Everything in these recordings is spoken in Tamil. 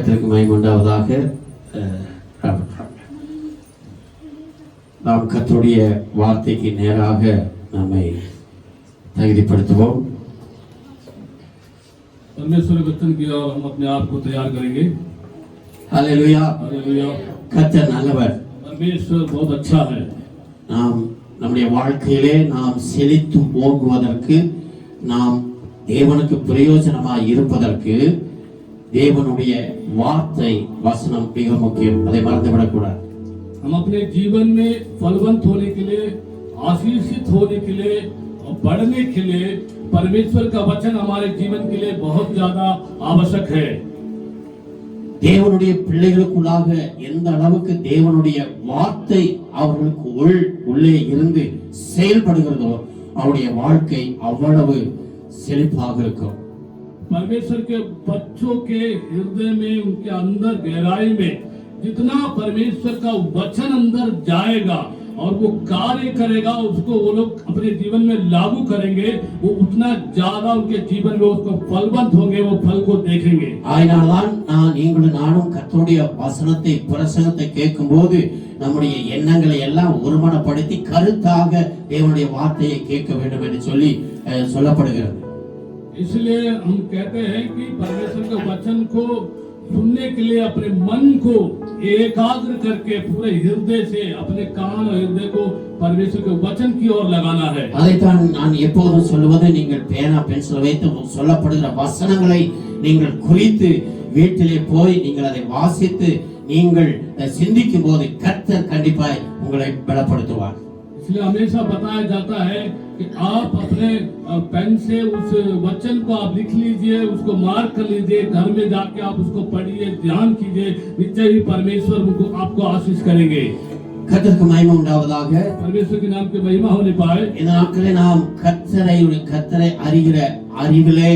கர்த்தருக்கு மகிமை உண்டாவதாக. நாம் கர்த்தருடைய வார்த்தைக்கு நேராக நம்மை தகுதிப்படுத்துவோம். परमेश्वर के वचन की ओर हम अपने आप को तैयार करेंगे. हालेलुया. हालेलुया. கர்த்தர் நல்லவர். परमेश्वर बहुत अच्छा है. நாம் நம்முடைய வாழ்க்கையிலே நாம் செழித்து ஓங்குவதற்கு, நாம் தேவனுக்கு பிரயோஜனமாய் இருப்பதற்கு தேவனுடைய வார்த்தை வசனம் மிக முக்கியம். அதை மறந்துவிடக் கூடாது. हम अपने जीवन में फलवंत होने के लिए, आशीषित होने के लिए और बढ़ने के लिए परमेश्वर का वचन हमारे जीवन के लिए बहुत ज्यादा आवश्यक है. தேவனுடைய பிள்ளைகளுக்குள்ளாக எந்த அளவுக்கு தேவனுடைய வார்த்தை அவர்களுக்கு உள்ளே இருந்து செயல்படுகிறதோ அவருடைய வாழ்க்கை அவ்வளவு செழிப்பாக இருக்கும். परमेश्वर के बच्चों के हृदय में, उनके अंदर गहराई में जितना परमेश्वर का वचन अंदर जाएगा और वो कार्य करेगा, उसको वो लोग अपने जीवन में लागू करेंगे, वो उतना ज्यादा उनके जीवन में उसको फलवंत होंगे, वो फल को देखेंगे. ஆயினால்தான் நீங்களும் நானும் கர்த்தருடைய வசனத்தை பிரசங்கத்தை கேட்கும்போது நம்முடைய எண்ணங்களை எல்லாம் ஒருமனப்படுத்தி கருத்தாக தேவனுடைய வார்த்தையை கேட்க வேண்டும் என்று சொல்லப்படுகிறது. इसलिए हम कहते हैं कि परमेश्वर के वचन को सुनने के लिए अपने मन को एकाग्र करके पूरे हृदय से अपने कान और हृदय को परमेश्वर के वचन की ओर लगाना है. அதைத்தான் நான் எப்போதும் சொல்வது, நீங்கள் பேனா பென்சில் வைத்து சொல்லப்படுகிற வசனங்களை நீங்கள் குறித்து வீட்டிலே போய் நீங்கள் அதை வாசித்து நீங்கள் சிந்திக்கும் போது கர்த்தர் கண்டிப்பாய் உங்களை பலப்படுத்துவார். इसलिए हमेशा बताया जाता है कि आप अपने पेन से उस वचन को आप लिख लीजिए, उसको मार्क कर लीजिए, घर में जाके आप उसको पढ़िए, ध्यान कीजिए, निश्चय ही परमेश्वर आपको आशीष करेंगे. கர்த்தருக்கு மகிமை உண்டாவதாக. परमेश्वर के नाम की महिमा होने पाए. இந்த நாட்களில் நாம் கர்த்தரை அறிகிற அறிவிலே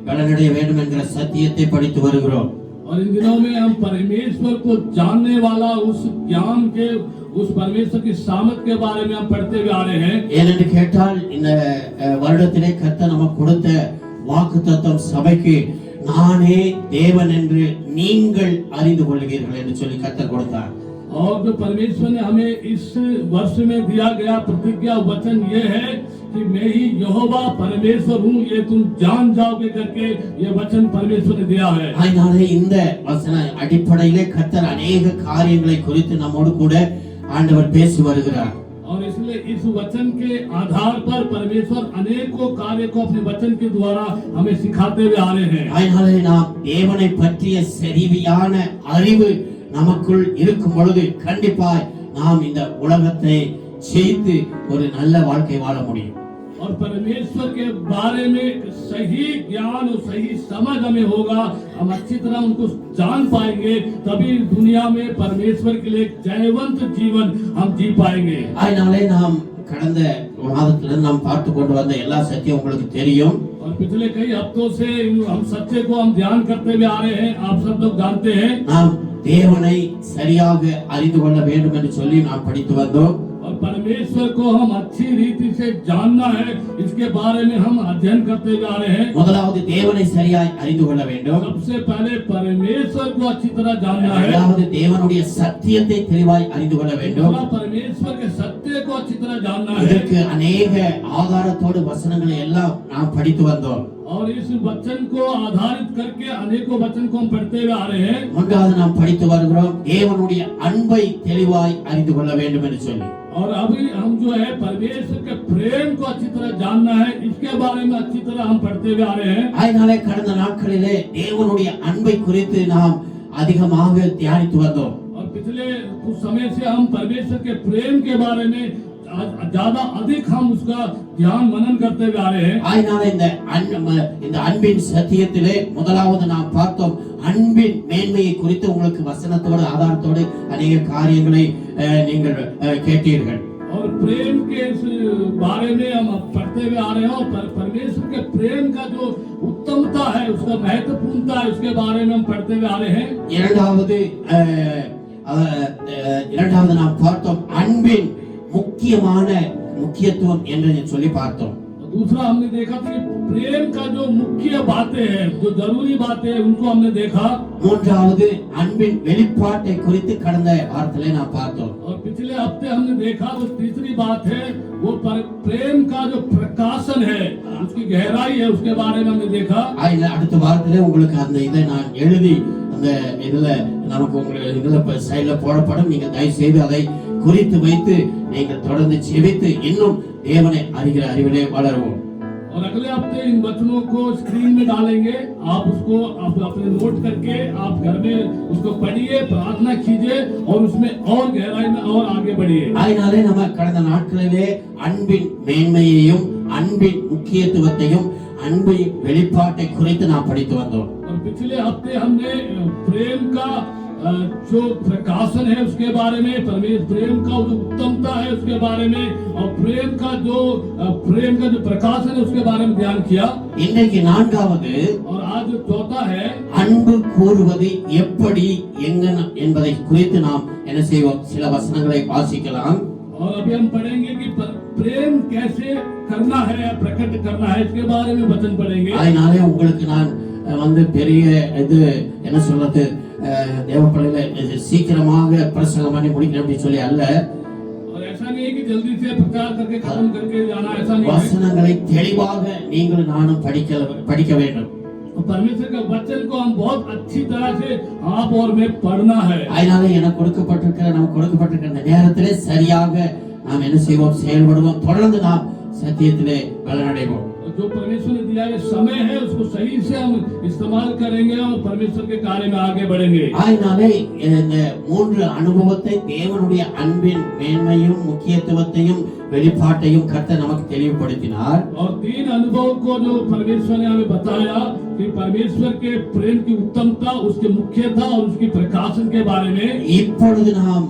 பலனடைய வேண்டும் என்கிற சத்தியத்தை படித்து வருகிறோம். और इन दिनों में हम परमेश्वर को जानने वाला उस ज्ञान के, उस परमेश्वर की सामर्थ के बारे में हम पढ़ते हुए आ रहे हैं. ஏனென்று கேட்டால் இந்த வருடத்திலே கர்த்தர் நமக்கு கொடுத்த வாக்குத்தத்தம் சபைக்கு நானே தேவன் என்று நீங்கள் அறிந்து கொள்வீர்கள் என்று சொல்லி கர்த்தர் கொடுத்தார். और जो परमेश्वर ने हमें इस वर्ष में दिया गया प्रतिज्ञा वचन ये है कि मैं ही यहोवा परमेश्वर हूँ, ये तुम जान जाओगे करके ये वचन परमेश्वर ने दिया है. அதனால இந்த வசன அடிப்படையிலே கர்த்தர் अनेक காரியங்களை குறித்து நம்மோடு கூட ஆண்டவர் பேசி வருகிறார். और इसलिए इस वचन के आधार पर परमेश्वर अनेकों कार्य को अपने वचन के द्वारा हमें सिखाते हुए आ रहे हैं. அதனால நாம் தேவனை பற்றிய சரியான அறிவு நமக்குள் இருக்கும் பொழுது கண்டிப்பாய் நாம் இந்த உலகத்தை ஜெயித்து ஒரு நல்ல வாழ்க்கை வாழ முடியும். और परमेश्वर के बारे में सही ज्ञान और सही समझ हमें होगा, हम अच्छी तरह उनको जान पाएंगे, तभी दुनिया में परमेश्वर के लिए जयवंत जीवन हम जी पाएंगे. அதனாலே நாம் கடந்த மாதத்துல நாம் பார்த்து கொண்டு வந்த எல்லா சத்தியம் உங்களுக்கு தெரியும். और पिछले कई हफ्तों से हम सत्य को हम ध्यान करते हुए आ रहे हैं, आप सब लोग जानते हैं. நாம் தேவனை சரியாக அறிந்து கொள்ள வேண்டும் என்று சொல்லி நாம் படித்து வந்தோம். और परमेश्वर को हम अच्छी रीति से जानना है, इसके बारे में हम अध्ययन करते हुए आ रहे हैं. முதலாவது தேவனை சரியாய் அறிந்து கொள்ள வேண்டும். सबसे पहले परमेश्वर को अच्छी तरह जानना है. இரண்டாவது தேவனுடைய சத்தியத்தை தெளிவாய் அறிந்து கொள்ள வேண்டும். परमेश्वर के सत्य को अच्छी तरह जानना है. இதற்கு अनेक ஆதாரத்தோடு வசனங்களை எல்லாம் நாம் படித்து வந்தோம். और इस वचन को आधारित करके अनेकों वचन को हम पढ़ते हुए आ रहे हैं. மூன்றாவது நாம் படித்து வருகிறோம் தேவனுடைய அன்பை தெளிவாய் அறிந்து கொள்ள வேண்டும் என்று சொல்லி. और अभी हम जो है परमेश्वर के प्रेम को अच्छी तरह जानना है, इसके बारे में अच्छी तरह हम पढ़ते हुए आ रहे हैं. அதனாலே கடந்த நாட்களிலே தேவனுடைய அன்பை குறித்து நாம் அதிகமாக தியானித்து வந்தோம். और पिछले कुछ समय से हम परमेश्वर के प्रेम के बारे में ज्यादा अधिक हम उसका ध्यान मनन करते हुए आ रहे हैं. அதனால இந்த அன்பின் சத்தியத்திலே முதலாவது நாம் பார்த்தோம் அன்பின் மேன்மையை குறித்து உங்களுக்கு வசனத்தோடு ஆதாரத்தோடு अनेक காரியங்களை நீங்கள் கேட்டீர்கள். और प्रेम के इस बारे में हम पढ़ते हुए आ रहे हैं. और परमेश्वर के प्रेम का जो उत्तमता है, उसका महत्वपूर्णता है, उसके बारे में हम पढ़ते हुए आ रहे हैं. இரண்டாவது நாம் பார்த்தோம் அன்பின் முக்கியத்துவம் என்று சொல்லி பார்த்தோம். दूसरा हमने देखा कि प्रेम का जो मुख्य बातें हैं, जो जरूरी बातें हैं, उनको हमने देखा। மூன்றாவது அன்பின் வெளிப்பாட்டை குறித்து கடந்த வாரத்திலே நாம் பார்த்தோம். और पिछले हफ्ते हमने देखा जो तीसरी बात है वो प्रेम का जो प्रकाशन है, उसकी गहराई है, उसके बारे में हमने देखा। அடுத்த வாரத்திலே உங்களுக்கு அந்த இதை நான் எழுதி அந்த இதுல நமக்கு உங்களுக்கு இதுல சைடுல போடப்படும். நீங்க தயவு செய்து அதை குறித்து வைத்து நீங்கள் தொடர்ந்து செபித்து இன்னும் தேவனை அறிகிற அறிவிலே வளருவோம். और अगले हफ्ते इन वचनों को स्क्रीन में डालेंगे। आप उसको आप अपने नोट करके आप घर में उसको पढ़िए, प्रार्थना कीजिए और उसमें और गहराई में और आगे बढ़िए। அதனாலே நம்ம கடந்த நாட்களிலே அன்பின் மேன்மையையும் அன்பின் முக்கியத்துவத்தையும் அன்பின் வெளிப்பாட்டை குறித்து நாம் படித்து வந்தோம். और पिछले हफ्ते हमने प्रेम का जो प्रकाशन है उसके बारे में, प्रेम का जो उत्तमता है उसके बारे में, और प्रेम का जो प्रकाशन है उसके बारे में ध्यान किया। இன்றைக்கு நான்காவது और आज जो चौथा है அன்பு கூறுவது எப்படி எங்கன என்பதை குறித்து நாம் என்ன செய்வோம், சில வசனங்களை வாசிக்கலாம். और अभी हम पढ़ेंगे कि प्रेम कैसे करना है या प्रकट करना है, इसके बारे में वचन पढ़ेंगे। அதனாலே உங்களுக்கு நான் பெரிய இது என்ன சொல்றது, தேவப்படையில சீக்கிரமாக பிரசங்கம் பண்ணி முடிக்கணும் அப்படி சொல்லி அல்ல. और ऐसा नहीं है कि जल्दी से प्रचार करके खत्म करके जाना, ऐसा नहीं है। வசனங்களை தெளிவாக நீங்கள் நானும் படிக்க வேண்டும். परमेश्वर के वचन को हम बहुत अच्छी तरह से आप और मैं पढ़ना है। அதனால எனக்கு கொடுக்கப்பட்டிருக்கிற இந்த நேரத்திலே சரியாக நாம் என்ன செய்வோம், செயல்படுவோம். தொடர்ந்து நாம் சத்தியத்திலே பலனடைவோம். जो परमेश्वर ने दिया ये समय है उसको सही से हम इस्तेमाल करेंगे और परमेश्वर के कार्य में आगे बढ़ेंगे। அதனாலே இந்த மூன்று அனுபவத்தை, தேவனுடைய அன்பின் மேன்மையும் முக்கியத்துவத்தையும் வெளிப்பாட்டையும் கர்த்தர் நமக்கு தெளிவுபடுத்தினார். और तीन अनुभव को जो परमेश्वर ने हमें बताया कि परमेश्वर के प्रेम की उत्तमता, उसके मुख्यता और उसकी प्रकाशन के बारे में இப்பொழுது நாம்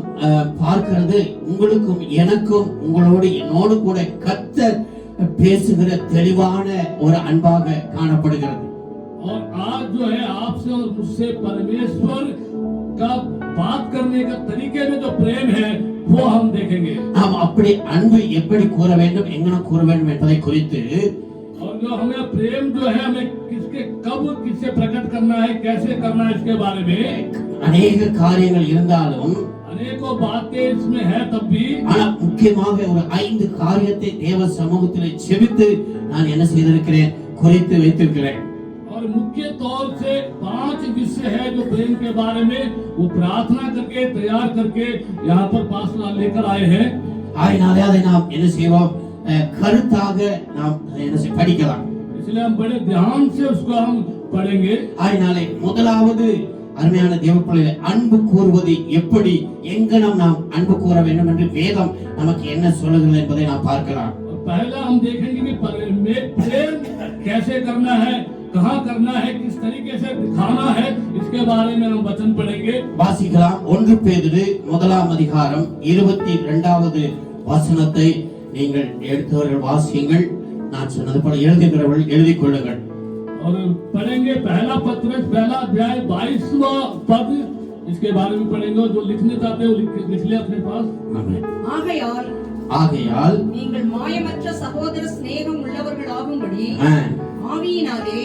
பார்க்கிறது உங்களுக்கும் எனக்கும் உங்களோடு என்னோடு கூட கர்த்தர் பேசுகிற தெளிவான ஒரு அன்பாக காணப்படுகிறது. और आज जो है आपसे और मुझसे परमेश्वर का बात करने का तरीके में जो प्रेम है वो हम देखेंगे। நாம் அப்படி அன்பு எப்படி கூற வேண்டும், எங்கன கூற வேண்டும் என்பதை குறித்து, और जो हमें प्रेम जो है हमें किससे प्रकट करना है, कैसे करना है, इसके बारे में अनेक காரியங்கள் இருந்தாலும் अनेकों बातें इसमें है तब भी, ஆனா முக்கியமாக ஒரு 5 காரியத்தை தேவ சமூகத்திலே செபித்து நான் என்ன செய்திருக்கிறேன், குறித்து வைத்திருக்கிறேன். और मुख्य तौर से 5 विषय है जो प्रेम के बारे में वो प्रार्थना करके तैयार करके यहाँ पर पास्टर लेकर आए हैं। அதனாலே அதை நாம் என்ன செய்வோம், கருத்தாக நாம் என்ன படிக்கலாம். इसलिए हम बड़े ध्यान से उसको हम पढ़ेंगे। அதனாலே முதலாவது அருமையான தேவப்பிள்ளைகளே, அன்பு கூறுவது எப்படி, எங்கனம் நாம் அன்பு கூற வேண்டும் என்று வேதம் நமக்கு என்ன சொல்லுகிறது என்பதை நாம் பார்க்கலாம். पहला हम देखेंगे कि प्रेम कैसे करना है, कहाँ करना है, किस तरीके से दिखाना है, इसके बारे में हम वचन पढ़ेंगे। வாசிக்கலாம். 1 பேதுரு 1ஆம் அதிகாரம் 22வது வசனத்தை நீங்கள் எடுத்தவர்கள் வாசியுங்கள். நான் சொன்னது போல எழுதுகிறவர்கள் எழுதிக் கொள்ளுங்கள். और पढ़ेंगे पहला पत्रस पहला अध्याय 22वां पद, इसके बारे में पढ़ेंगे। जो लिखने चाहते हो लिख ले अपने पास। ஆகையால் நீங்கள் மாயமற்ற சகோதர சிநேகம் உள்ளவர்களாகும்படி ஆவியினாலே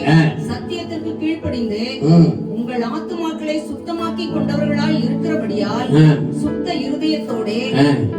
சத்தியத்திற்கு கீழ்ப்படிந்து உங்கள் ஆத்துமாக்களை சுத்தமாக்கி கொண்டவர்களாய் இருக்கிறபடியால் சுத்த இருதயத்தோட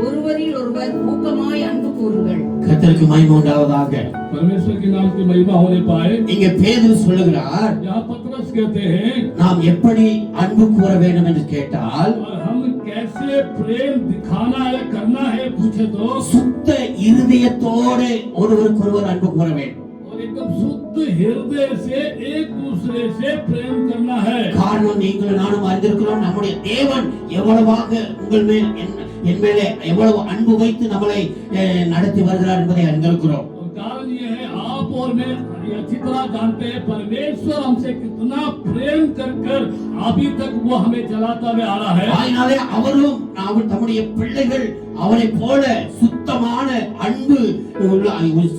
ஒருவரில் ஒருவர் ஊக்கமாய் அன்பு கூறுங்கள். கர்த்தருக்கு மகிமை உண்டாவதாக. परमेश्वर के नाम की महिमा होने पाए। இங்கே பேதுரு சொல்லுகிறார், यहाँ पत्रस कहते हैं நாம் எப்படி அன்பு கூற வேண்டும் என்று கேட்டால், हम कैसे प्रेम दिखाना है, करना है पूछे तो சுத்த இருதயத்தோடு ஒருவருக்கொருவர் அன்பு கூற வேண்டும். और एकदम शुद्ध हृदय से एक दूसरे से प्रेम करना है। காரணம் நீங்களும் நானும் அறிந்திருக்கிறோம், நம்முடைய தேவன் எவ்வளவாக உங்கள் மேல் என் மேலே எவ்வளவு அன்பு வைத்து நம்மளை நடத்தி வருகிறார் என்பதை அறிந்திருக்கிறோம். कारण ये है आप और मैं अच्छी तरह जानते हैं परमेश्वर हमसे कितना प्रेम कर अभी तक वो हमें चलाता हुआ आ रहा है। அதனாலே அவரும் தம்முடைய பிள்ளைகள் அவரை போல சுத்தமான அன்பு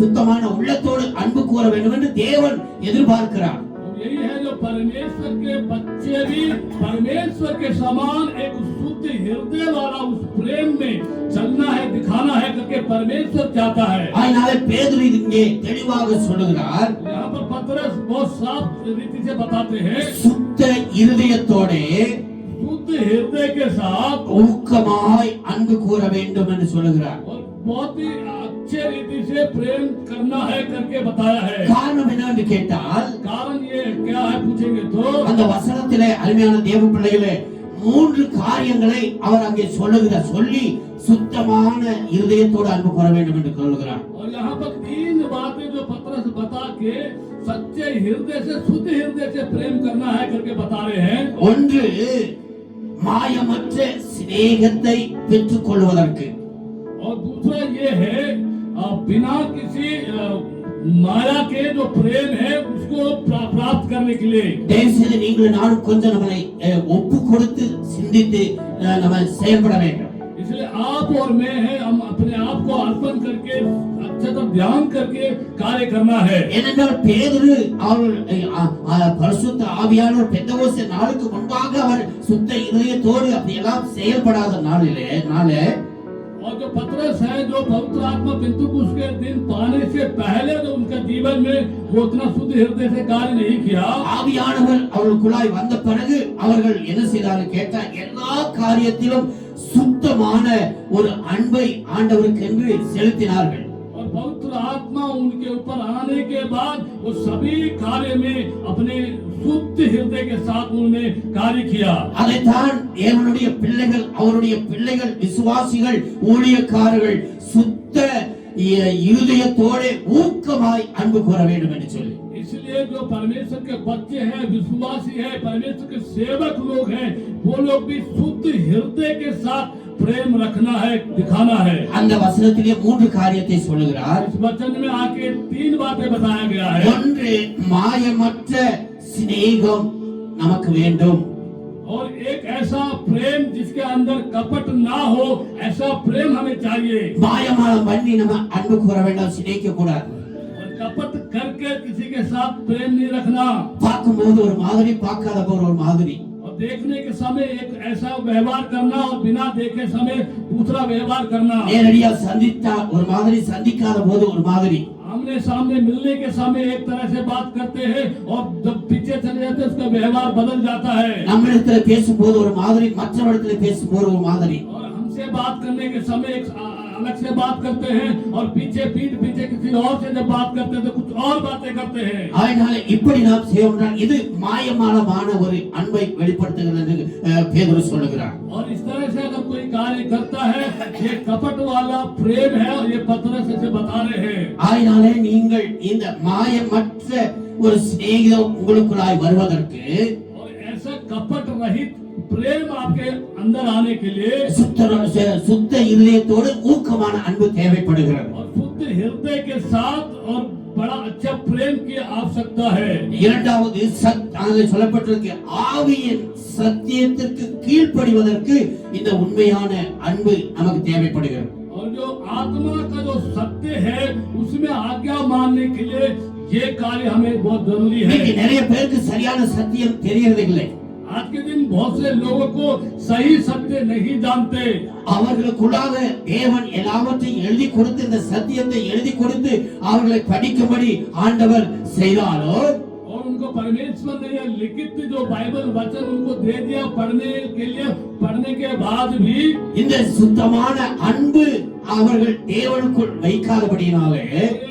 சுத்தமான உள்ளத்தோடு அன்பு கூற வேண்டும் என்று தேவன் எதிர்பார்க்கிறார். यही है जो परमेश्वर के बच्चे भी परमेश्वर के समान एक शुद्ध हृदय वाला उस प्रेम में चलना है, दिखाना है करके परमेश्वर चाहता है। அதனாலே பேதுரு இங்கே தெளிவாக சொல்லுகிறார், यहाँ पर पतरस बहुत साफ रीति से बताते हैं, சுத்த இருதயத்தோடே शुद्ध हृदय के साथ ஊக்கமாய் அன்பு கூற வேண்டும் என்று சொல்லுகிறார். और बहुत ही अच्छे रीति से प्रेम करना है करके बताया है। காரணம் என்னவென்று கேட்டால், कारण ये क्या है पूछेंगे तो அந்த வசனத்திலே அருமையான தேவ பிள்ளைகளே 3 காரியங்களை அவர் அங்கே சொல்லி சுத்தமான இருதயத்தோடு அன்பு கூற வேண்டும் என்று சொல்லுகிறார். और यहाँ पर 3 बातें जो पतरस बता के सच्चे हृदय से, शुद्ध हृदय से प्रेम करना है करके बता रहे हैं। ஒன்று, மாயமற்ற சிநேகத்தை பெற்றுக் கொள்வதற்கு. और दूसरा ये है बिना किसी माया के जो प्रेम है उसको प्राप्त करने के लिए தயவுசெய்து நீங்களும் நானும் கொஞ்சம் நம்மளை ஒப்பு கொடுத்து சிந்தித்து நம்ம செயல்பட வேண்டும். इसलिए आप और मैं है, हम अपने आप को अर्पण करके अच्छे से ध्यान करके कार्य करना है। ஏனென்றால் பேதுரு அவர் பரிசுத்த ஆவியானவர் பெந்தகோஸ்தே நாளுக்கு முன்பாக அவர் சுத்த இதயத்தோடு அப்படியெல்லாம் செயல்படாத நாளே और जो पतरस है, जो पवित्र आत्मा पिंतुकुस के दिन पाने से पहले जो उनका जीवन में वो उतना शुद्ध हृदय से कार्य नहीं किया। ஆவியானவர் அவர்களுக்குள்ளாய் வந்த பிறகு அவர்கள் என்ன செய்தார்கள் கேட்டால், எல்லா காரியத்திலும் சுத்தமான ஒரு அன்பை ஆண்டவருக்கு என்று செலுத்தினார்கள். और पवित्र आत्मा उनके ऊपर आने के बाद वो सभी कार्य में अपने शुद्ध हृदय के साथ उन्होंने कार्य किया। அதைத்தான் தேவனுடைய பிள்ளைகள், அவருடைய பிள்ளைகள், விசுவாசிகள், ஊழியக்காரர்கள் சுத்த இருதயத்தோடு ஊக்கமாய் அன்பு கூற வேண்டும் என்று சொல்லி, इसलिए जो परमेश्वर के बच्चे हैं, विश्वासी हैं, परमेश्वर के सेवक लोग हैं, वो लोग भी शुद्ध हृदय के साथ प्रेम रखना है, दिखाना है। அந்த வசனத்திலே 3 காரியத்தை சொல்லுகிறார். इस वचन में आके 3 बातें बताया गया है। ஒன்று, மாயமற்ற சிநேகம் நமக்கு வேண்டும். और एक ऐसा प्रेम जिसके अंदर कपट ना हो, ऐसा प्रेम हमें चाहिए। மாயமாலம் பண்ணி நம்ம அன்பு கூற வேண்டாம், சிநேகிக்க கூடாது. और कपट करके किसी के साथ प्रेम नहीं रखना। பார்க்கும்போது ஒரு மாதிரி, பார்க்காத போது ஒரு மாதிரி. और देखने के समय एक ऐसा व्यवहार करना और बिना देखे समय दूसरा व्यवहार करना। நேரடியா சந்தித்தா ஒரு மாதிரி, சந்திக்காத போது ஒரு மாதிரி. आमने सामने मिलने के समय एक तरह से बात करते हैं और जब पीछे चले जाते हैं उसका व्यवहार बदल जाता है। நம்மிடத்துல பேசும்போது ஒரு மாதிரி, மற்றவரிடத்துல பேசும்போது ஒரு மாதிரி. और हमसे बात करने के समय एक अलग से बात करते हैं और पीठ पीछे किसी और से जब बात करते हैं तो कुछ और बातें करते हैं। அதனால இப்படி நாம் செய்வோம், இது மாயமாலமான ஒரு அன்பை வெளிப்படுத்துகிறது என்று பேதுரு சொல்லுகிறார். और इस तरह से अगर कोई कार्य करता है, ये कपट वाला प्रेम है और ये पतरस से बता रहे हैं। அதனாலே நீங்கள் இந்த மாயமற்ற ஒரு சிநேகிதம் உங்களுக்குள்ளாய் வருவதற்கு, और ऐसा कपट रहित प्रेम आपके अंदर आने के लिए சுத்த இருதயத்தோடு ஊக்கமான அன்பு தேவைப்படுகிறது. और शुद्ध हृदय के साथ और बड़ा अच्छा प्रेम की आवश्यकता है। இரண்டாவது, சொல்லப்பட்டிருக்கு, ஆவியின் சத்தியத்திற்கு கீழ்ப்படிவதற்கு இந்த உண்மையான அன்பு நமக்கு தேவைப்படுகிறது. और जो आत्मा का जो सत्य है उसमें आज्ञा मानने के लिए ये कार्य हमें बहुत जरूरी है। இன்னைக்கு நிறைய பேருக்கு சரியான சத்தியம் தெரியறது இல்லை. आज के दिन बहुत से लोगों को सही सत्य नहीं जानते। அவர்களுக்குள்ளாக தேவன் எல்லாவற்றையும் எழுதி கொடுத்து, இந்த சத்தியத்தை எழுதி கொடுத்து அவர்களை படிக்கும்படி ஆண்டவர் செய்தாலோ, और उनको परमेश्वर ने यह लिखित जो बाइबल वचन उनको दे दिया पढ़ने के लिए, पढ़ने के बाद भी இந்த சுத்தமான அன்பு அவர்கள் தேவனுக்குள் வைக்காதபடியினாலே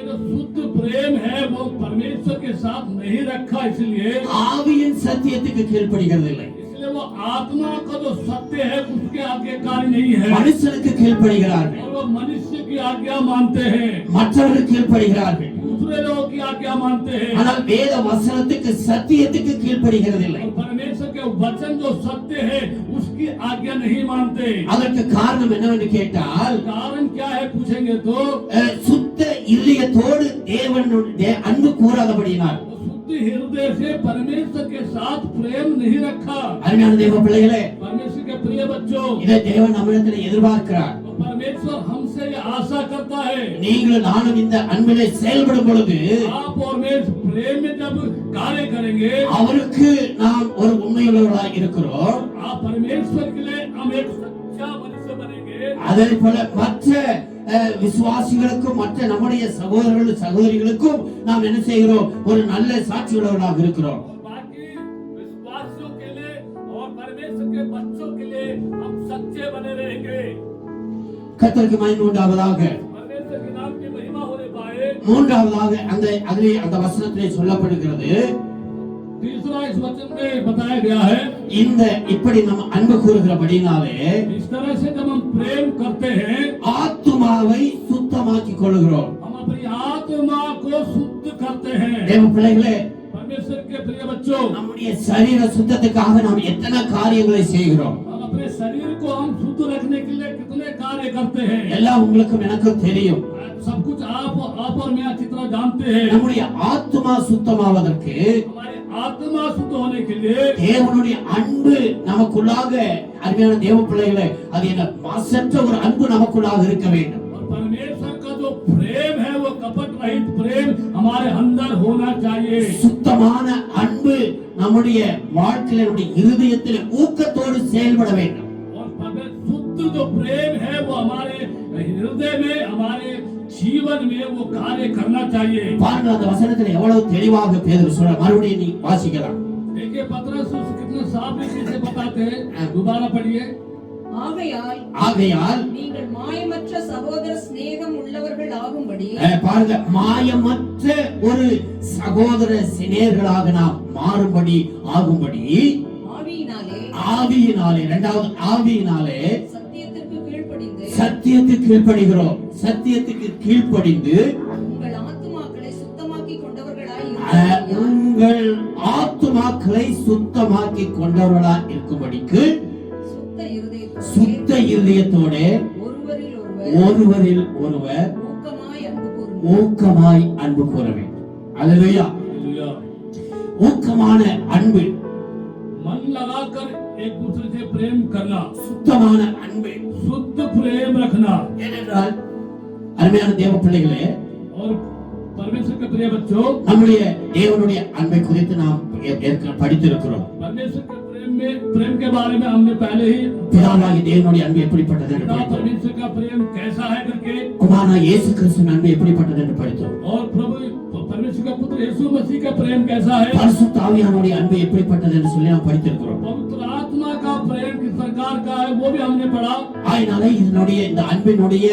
जो शुद्ध प्रेम है वो परमेश्वर के साथ नहीं रखा, इसलिए ஆவியின் சத்தியத்துக்கு கீழ்ப்படிகிறது இல்லை. इसलिए वो आत्मा का जो सत्य है उसके आगे कार्य नहीं है। மனுஷனுக்கு கீழ்ப்படிகிறார்கள், और वो मनुष्य की आज्ञा मानते हैं, மற்றவர்கள் கீழ்ப்படிகிறார்கள். दूसरे लोगों की आज्ञा मानते हैं। ஆனால் வேத வசனத்துக்கு, சத்தியத்துக்கு கீழ்ப்படிகிறது இல்லை. और परमेश्वर के वचन जो सत्य है उसकी आज्ञा नहीं मानते। அதற்கு காரணம் என்னவென்று கேட்டால், कारण क्या है पूछेंगे तो சுத்த இதயத்தோடு தேவனுடைய அன்பு கூறாதபடியினால். शुद्ध हृदय से परमेश्वर के साथ प्रेम नहीं रखा। அருமையான தேவ பிள்ளைகளே, परमेश्वर के प्रिय बच्चों, இதை தேவன் நம்மிடத்தில் எதிர்பார்க்கிறார். परमेश्वर हमसे ये आशा करता है, நீங்களும் நானும் இந்த அன்பிலே செயல்படும் பொழுது आप और मैं प्रेम में जब कार्य करेंगे, அவருக்கு நாம் ஒரு உண்மையுள்ளவர்களாக இருக்கிறோம். आप परमेश्वर के लिए हम एक सच्चा मनुष्य बनेंगे। அதே போல மற்ற விசுவாசிகளுக்கும் மற்ற நம்முடைய சகோதரர்கள் சகோதரிகளுக்கும் நாம் என்ன செய்கிறோம்? ஒரு நல்ல சாட்சியுள்ளவர்களாக இருக்கிறோம். बाकी विश्वासियों के लिए और परमेश्वर के बच्चों के लिए हम सच्चे बने रहेंगे। கர்த்தருக்கு மகிமை உண்டாவதாக. परमेश्वर के नाम की महिमा होने पाए। மூன்றாவதாக அந்த வசனத்திலே சொல்லப்படுகிறது, तीसरा इस वचन में बताया गया है, இந்த இப்படி நம்ம அன்பு கூறுகிறபடினாலே इस तरह से जब हम प्रेम करते हैं ஆத்துமாவை சுத்தமாக்கிக் கொள்கிறோம். हम अपनी आत्मा को शुद्ध करते हैं। தேவ பிள்ளைகளே, परमेश्वर के प्रिय बच्चों, நம்முடைய சரீர சுத்தத்துக்காக நாம் எத்தனை காரியங்களை செய்கிறோம்? हम अपने शरीर को हम शुद्ध रखने के लिए कितने कार्य करते हैं। எல்லாம் உங்களுக்கும் எனக்கும் தெரியும். सब कुछ आप और मैं अच्छी तरह जानते हैं। நம்முடைய ஆத்துமா சுத்தமாவதற்கு हमारी आत्मा शुद्ध होने के लिए தேவனுடைய அன்பு நமக்குள்ளாக, அருமையான தேவ பிள்ளைகளே, அது என்ன மாசற்ற ஒரு அன்பு நமக்குள்ளாக இருக்க வேண்டும். और परमेश्वर का जो प्रेम है वो कपट रहित प्रेम हमारे अंदर होना चाहिए। சுத்தமான அன்பு நம்முடைய வாழ்க்கையில, நம்முடைய இருதயத்தில் ஊக்கத்தோடு செயல்பட வேண்டும். और शुद्ध जो प्रेम है वो हमारे हृदय में, हमारे जीवन में वो कार्य करना चाहिए। பாருங்கள், அந்த வசனத்தில் எவ்வளவு தெளிவாக பேதுரு சொல்ற. மறுபடியும் நீ வாசிக்கலாம். देखिए पतरस कितना साफ तरीके से बताते हैं। दोबारा पढ़िए। ஆகையால் நீங்கள் மாயமற்ற சகோதர சிநேகம் உள்ளவர்கள் ஆகும்படி பாருங்க, மாயமற்ற ஒரு சகோதர சிநேகர்களாக நாம் மாறும்படி ஆகும்படி ஆவியினாலே, இரண்டாவது ஆவியினாலே சத்தியத்திற்கு கீழ்ப்படிந்து, சத்தியத்துக்கு கீழ்ப்படிகிறோம். சத்தியத்துக்கு கீழ்ப்படிந்து உங்கள் ஆத்துமாக்களை சுத்தமாக்கி கொண்டவர்களாய் உங்கள் ஆத்துமாக்களை சுத்தமாக்கி கொண்டவர்களாய் இருக்கும்படிக்கு சுத்த இருதயத்தோட ஒருவரில் ஒருவர் ஊக்கமாய் அன்பு கூற வேண்டும். அல்லேலூயா. ஊக்கமான அன்பு, मन लगाकर एक दूसरे से प्रेम करना, சுத்தமான அன்பு, शुद्ध प्रेम रखना। ஏனென்றால் அருமையான தேவ பிள்ளைகளே, और परमेश्वर के प्रिय बच्चों, நம்முடைய தேவனுடைய அன்பை குறித்து நாம் படித்திருக்கிறோம். परमेश्वर के प्रेम के बारे में हमने पहले ही, பிதாவாகிய தேவனுடைய அன்பு எப்படிப்பட்டது என்று படித்தோம். परमेश्वर का प्रेम कैसा है करके, குமாரனாகிய இயேசு கிறிஸ்துவின் அன்பு எப்படிப்பட்டது என்று படித்தோம். और प्रभु परमेश्वर का पुत्र यीशु मसीह का प्रेम कैसा है, பரிசுத்த ஆவியானவருடைய அன்பு எப்படிப்பட்டது என்று சொல்லி நாம் படித்திருக்கிறோம். पवित्र आत्मा का प्रेम किस प्रकार का है वो भी हमने पढ़ा। ஆயினாலே இந்த அன்பினுடைய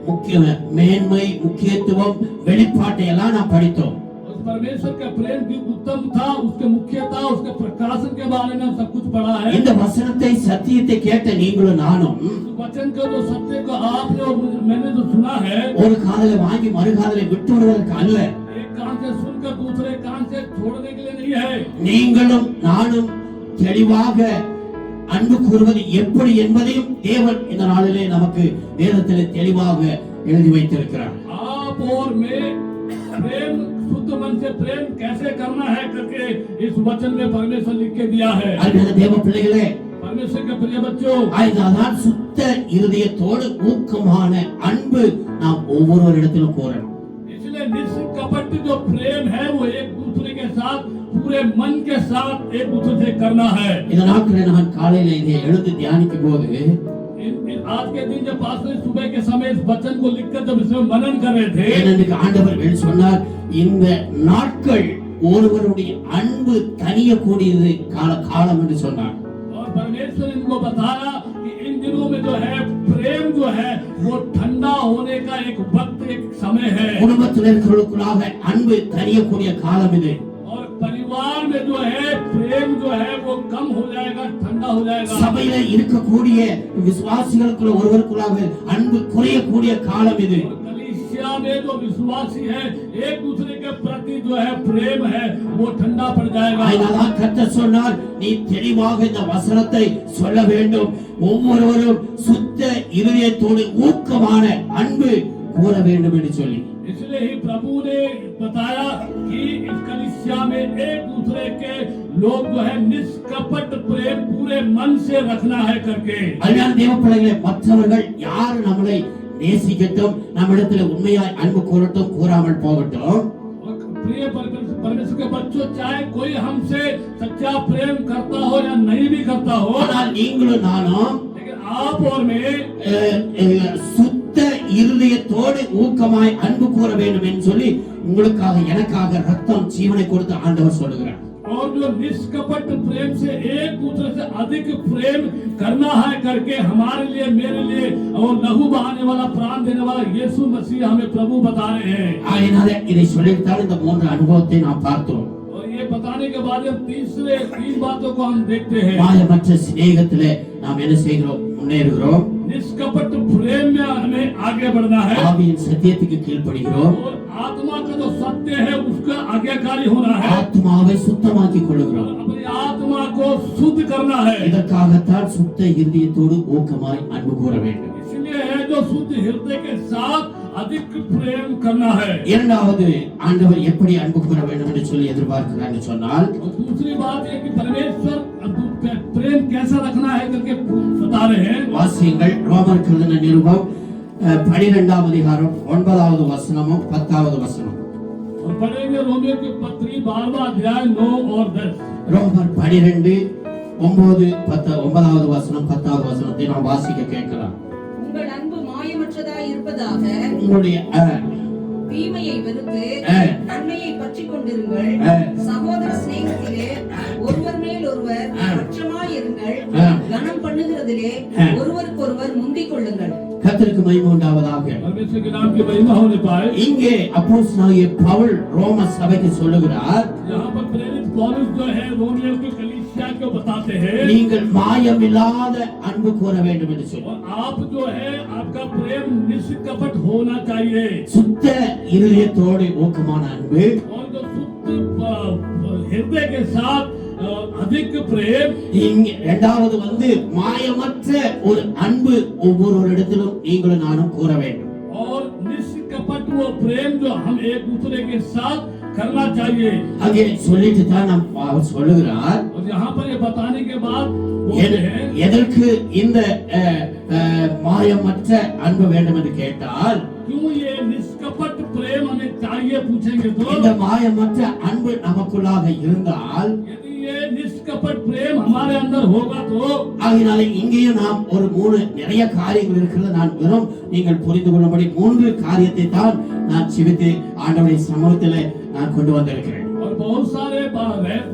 முக்கிய மேன்மை, முக்கியத்துவம், வெளிப்பாட்டை எல்லாம் நாம் படித்தோம். उस परमेश्वर का प्रेम की उत्तमता, उसके मुख्यता, उसके प्रकाशन के बारे में सब कुछ पढ़ा है। இந்த வசனத்தை, சத்தியத்தை கேட்ட நீங்களும் நானும் वचन का जो सत्य को आपने और मैंने जो सुना है, ஒரு காதலை வாங்கி மறு காதலை விட்டு விடுவதற்கு அல்ல. एक कान से सुनकर दूसरे कान से छोड़ने के लिए नहीं है। நீங்களும் நானும் தெளிவாக அன்பு கூறுவது எப்படி என்பதையும் தேவன் இந்த நாளிலே நமக்கு வேதத்திலே தெளிவாக எழுதி வைத்திருக்கிறார். आप और मैं प्रेम, शुद्ध मन से प्रेम कैसे करना है करके इस वचन में परमेश्वर लिख के दिया है। அருமையான தேவ பிள்ளைகளே, परमेश्वर के प्रिय बच्चों, அதுதான் சுத்த இருதயத்தோடு ஊக்கமான அன்பு நாம் ஒவ்வொருவரிடத்திலும் கூறணும். इसलिए निष्कपट जो प्रेम है वो एक दूसरे के साथ, पूरे मन के साथ एक दूसरे से करना है। இந்த நாட்களில் நான் காலையில இதை எழுதி தியானிக்கும் போது, आज के दिन जब पास्टर सुबह के समय इस वचन को लिखकर जब इसमें मनन कर रहे थे, எனக்கு ஆண்டவர் சொன்னார், இந்த நாட்கள் ஒருவருடைய அன்பு தனியக்கூடியது காலம் என்று சொன்னார். और परमेश्वर इनको बताया कि इन दिनों में जो है प्रेम जो है वो ठंडा होने का एक वक्त, एक समय है। குடும்பத்தினர்களுக்குள்ளாக அன்பு தனியக்கூடிய காலம் இது. और परिवार में जो है प्रेम जो है वो कम हो जाएगा, ठंडा हो जाएगा। சபையில இருக்கக்கூடிய விசுவாசிகளுக்குள்ள ஒருவருக்குள்ளாக அன்பு குறையக்கூடிய காலம் இது. कलीसिया में जो विश्वासी है एक दूसरे के प्रति जो है प्रेम है वो ठंडा पड़ जाएगा। அதனால்தான் கர்த்தர் சொன்னார், நீ தெளிவாக இந்த வசனத்தை சொல்ல வேண்டும். ஒவ்வொருவரும் சுத்த இருதயத்தோடு ஊக்கமான அன்பு கூற வேண்டும் என்று சொல்லி, इसलिए ही प्रभु ने बताया कि इस कलीसिया में एक दूसरे के लोग जो है निष्कपट प्रेम पूरे मन से रखना है करके। அருமையான தேவ பிள்ளைகளே, மற்றவர்கள் யார் நம்மளை நேசிக்கட்டும், நம்மிடத்தில் உண்மையாய் அன்பு கூறட்டும், கூறாமல் போகட்டும், प्रिय परमेश्वर के बच्चों, चाहे कोई हमसे सच्चा प्रेम करता हो या नहीं भी करता हो, ஆனால் நீங்களும் நானும் लेकिन आप और मैं சுத்த இருதயத்தோடு ஊக்கமாய் அன்பு கூற வேண்டும் என்று சொல்லி உங்களுக்காக எனக்காக ரத்தம் ஜீவனை கொடுத்து ஆண்டவர் சொல்லுகிறார். और जो निष्कपट प्रेम से एक दूसरे से अधिक प्रेम करना है करके हमारे लिए मेरे लिए और लहू बहाने वाला प्राण देने वाला यीशु मसीह हमें प्रभु बता रहे हैं. ஆயினால இதை சொல்லித்தான் இந்த மூன்று அனுபவத்தை நாம் பார்த்தோம். और ये बताने के बाद हम तीन बातों को हम देखते हैं. மாயமற்ற சிநேகத்திலே நாம் என்ன செய்கிறோம்? முன்னேறுகிறோம். निष्कपट प्रेम में हमें आगे बढ़ना है. ஆவியின் சத்தியத்துக்கு கீழ்ப்படிகிறோம். और आत्मा का जो सत्य है उसका आज्ञाकारी होना है. ஆத்மாவை சுத்தமாக்கிக் கொள்கிறோம். अपनी आत्मा को शुद्ध करना है. இதற்காகத்தான் சுத்த இருதயத்தோடு ஊக்கமாய் அன்பு கூற வேண்டும். इसलिए है जो शुद्ध हृदय के साथ अधिक प्रेम करना है. இரண்டாவது ஆண்டவர் எப்படி அன்பு கூற வேண்டும் என்று சொல்லி எதிர்பார்க்கிறான்னு சொன்னால், और दूसरी बात है कि परमेश्वर प्रेम कैसा रखना है करके बता रहे हैं. வாசியுங்கள் ரோமருக்கு எழுதின நிருபம் 12ஆம் அதிகாரம் 9வது வசனமும் 10வது வசனம். और पढ़ेंगे रोमियो की पत्री 12वां अध्याय 9 और 10. ரோமர் 12 9 10 9வது வசனம் 10வது வசனத்தை நாம் வாசிக்க கேட்கலாம். உங்கள் அன்பு மாயமற்றதாய் இருப்பதாக உங்களுடைய தீமையை வெறுத்து நன்மையை பற்றிக் கொண்டிருங்கள். சகோதர சிநேகத்திலே ஒருவர் மேல் ஒருவர் பட்சமாய் இருங்கள். கனம் பண்ணுகிறதிலே ஒருவருக்கொருவர் முந்திக் கொள்ளுங்கள். கர்த்தருக்கு மகிமை உண்டாவதாக. परमेश्वर के नाम की महिमा होने पाए. இங்கே அப்போஸ்தலனாகிய பவுல் ரோம சபைக்கு சொல்லுகிறார், यहाँ पर प्रेरित पौलुस जो है रोमियो की कलीसिया को बताते हैं. நீங்கள் மாயமில்லாத அன்பு கூற வேண்டும் என்று சொல்லி. और आप जो है आपका प्रेम निष्कपट होना चाहिए. சுத்த இருதயத்தோடு ஊக்கமான அன்பு. और जो शुद्ध हृदय के साथ अधिक प्रेम. இங்கே இரண்டாவது மாயமற்ற ஒரு அன்பு ஒவ்வொருவரிடத்திலும் நீங்களும் நானும் கூற வேண்டும். और निष्कपट वो प्रेम जो हम एक दूसरे के साथ करना चाहिए. அங்கே சொல்லிட்டு தான் அவர் சொல்லுகிறார், और यहाँ पर ये बताने के बाद बोलते हैं எதற்கு இந்த மாயமற்ற அன்பு வேண்டும் என்று கேட்டால், क्यों ये निष्कपट प्रेम हमें चाहिए पूछेंगे तो இந்த மாயமற்ற அன்பு நமக்குள்ளாக இருந்தால், यदि ये निष्कपट प्रेम हमारे अंदर होगा तो ஆகினால இங்கேயும் நாம் ஒரு 3 நிறைய காரியங்கள் இருக்கிறது. நான் வெறும் நீங்கள் புரிந்து கொள்ளும்படி 3 காரியத்தை தான் நான் சிவித்து ஆண்டவருடைய சமூகத்திலே நான் கொண்டு வந்திருக்கிறேன். और बहुत सारे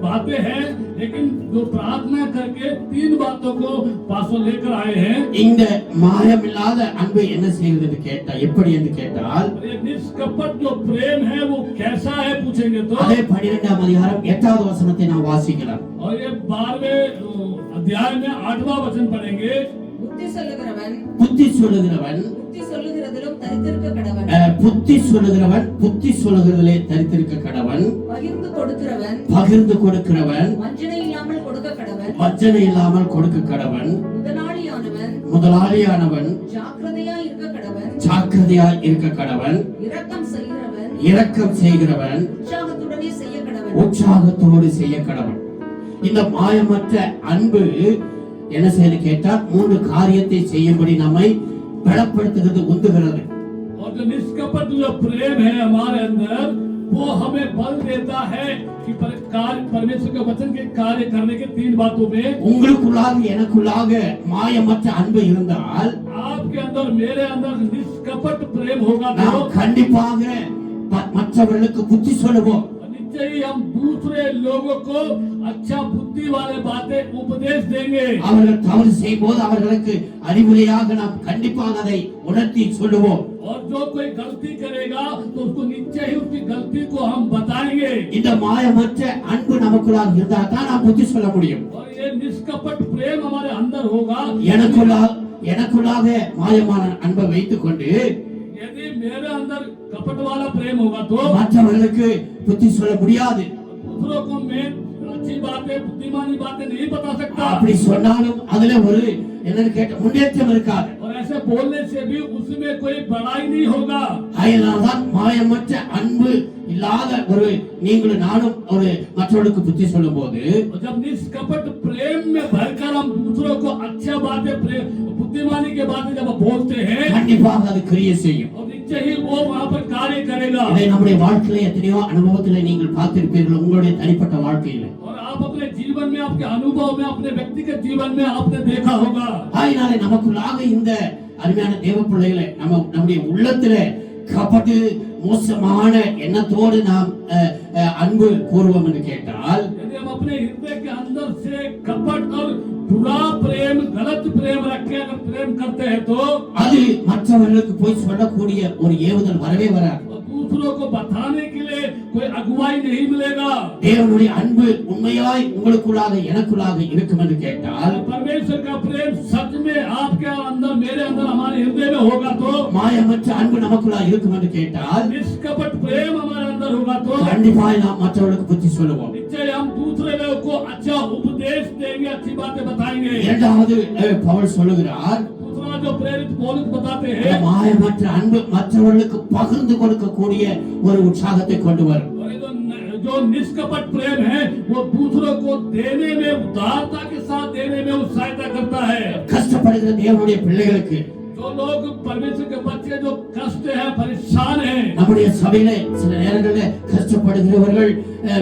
बातें हैं लेकिन जो प्रार्थना करके 3 बातों को पासो लेकर आए हैं. இந்த மாயமில்லாத அன்பு என்ன செய்கிறது என்று கேட்டால், எப்படி என்று கேட்டால், ये निष्कपट जो प्रेम है वो कैसा है पूछेंगे तो அதே 12ஆம் அதிகாரம் 8வது வசனத்தை நாம் வாசிக்கலாம். और ये 12वें अध्याय में 8वां वचन पढ़ेंगे. புத்தி சொல்லுகிறவன் புத்தி சொல்லுகிறவன் புத்தி சொல்லுகிறதிலும் தரித்திருக்க கடவன். புத்தி சொல்லுகிறவன் புத்தி சொல்லுகிறதிலே தரித்திருக்க கடவன். பகிர்ந்து கொடுக்கிறவன் பகிர்ந்து கொடுக்கிறவன் வஞ்சனை இல்லாமல் கொடுக்க கடவன். வஞ்சனை இல்லாமல் கொடுக்க கடவன். முதலாளியானவன் ஜாக்கிரதையா இருக்க கடவன். ஜாக்கிரதையாய் இருக்க கடவன். இரக்கம் செய்கிறவன் இரக்கம் செய்கிறவன் உற்சாகத்துடனே செய்ய கடவன். உற்சாகத்தோடு செய்ய கடவன். இந்த மாயமற்ற அன்பு என்ன செய்ய கேட்டா 3 காரியத்தை செய்யும்படி நம்மை பலப்படுத்துகிறது, உந்துகிறது. और जो निष्कपट जो प्रेम है हमारे अंदर वो हमें बल देता है कि परमेश्वर के वचन के कार्य करने के 3 बातों में உங்களுக்குள்ளாக எனக்குள்ளாக மாயமற்ற அன்பு இருந்தால், आपके अंदर मेरे अंदर निष्कपट प्रेम होगा तो நாம் கண்டிப்பாக மற்றவர்களுக்கு புத்தி சொல்லுவோம். निश्चय ही हम दूसरे लोगों को अच्छा बुद्धि वाले बातें उपदेश देंगे. அவர்கள் தவறு செய்யும்போது அவர்களுக்கு அறிவுரையாக நாம் கண்டிப்பாக அதை உணர்த்தி சொல்லுவோம். और जो कोई गलती करेगा तो उसको निश्चय ही उसकी गलती को हम बताएंगे. இந்த மாயமற்ற அன்பு நமக்குள்ளாக இருந்தால் தான் நாம் புத்தி சொல்ல முடியும். और ये निष्कपट प्रेम हमारे अंदर होगा. எனக்குள்ளாக மாயமான அன்பை வைத்துக் கொண்டு यदि मेरे अंदर कपट वाला प्रेम होगा तो மற்றவர்களுக்கு புத்தி சொல்ல முடியாது. दूसरों को मैं अच्छी बातें बुद्धिमानी बातें नहीं बता सकता. அப்படி சொன்னாலும் அதுல ஒரு என்னன்னு கேட்ட முன்னேற்றம் இருக்காது. और ऐसे बोलने से भी उसमें कोई बड़ाई नहीं होगा. அதனால்தான் மாயமற்ற அன்பு இல்லாத ஒரு நீங்களும் நானும் ஒரு மற்றவர்களுக்கு புத்தி சொல்லும் போது, जब निष्कपट प्रेम में भरकर हम दूसरों को अच्छा बातें बुद्धिमानी के बातें जब बोलते हैं கண்டிப்பாக அது கிரியை செய்யும். और निश्चय ही वो वहाँ पर कार्य करेगा। இதை நம்முடைய வாழ்க்கையில எத்தனையோ அனுபவத்திலே நீங்கள் பார்த்திருப்பீர்கள் உங்களுடைய தனிப்பட்ட வாழ்க்கையில. और आप अपने जीवन में, आपके अनुभव में, अपने व्यक्तिगत जीवन में आपने देखा होगा। ஆயினாலே நமக்குள்ளாக இந்த அருமையான தேவ பிள்ளைகளை நம்முடைய உள்ளத்திலே கபடு மோசமான எண்ணத்தோடு நாம் அன்பு கூறுவோம் என்று கேட்டால், यदि हम अपने हृदय के अंदर से कपट और बुरा प्रेम, गलत प्रेम रख के अगर प्रेम करते हैं तो அது மற்றவர்களுக்கு போய் சொல்லக்கூடிய ஒரு ஏவுதல் வரவே வராது. दूसरों को बताने के लिए कोई अगुवाई नहीं मिलेगा। தேவனுடைய அன்பு உண்மையாய் உங்களுக்குள்ளாக எனக்குள்ளாக இருக்கும் என்று கேட்டால், परमेश्वर का प्रेम सच में आपके अंदर, मेरे अंदर, हमारे हृदय में होगा तो, மாயமற்ற அன்பு நமக்குள்ளாக இருக்கும் என்று கேட்டால், निष्कपट प्रेम हमारे अंदर होगा तो கண்டிப்பாய் நாம் மற்றவர்களுக்கு புத்தி சொல்லுவோம். निश्चय हम दूसरे लोगों को अच्छा उपदेश देंगे, अच्छी बातें बताएंगे। இரண்டாவது பவுல் சொல்லுகிறார், दूसरा जो प्रेरित पौलुस बताते இந்த हैं, மாயமற்ற அன்பு மற்றவர்களுக்கு பகிர்ந்து கொடுக்கக்கூடிய ஒரு உற்சாகத்தை கொண்டு வரும். और ये जो निष्कपट प्रेम है वो दूसरों को देने में, उदारता के साथ देने में सहायता करता है। கஷ்டப்படுகிற தேவனுடைய பிள்ளைகளுக்கு, जो लोग परमेश्वर के बच्चे जो कष्ट है, परेशान है, நம்முடைய சபையிலே சில நேரங்களில் கஷ்டப்படுகிறவர்கள்,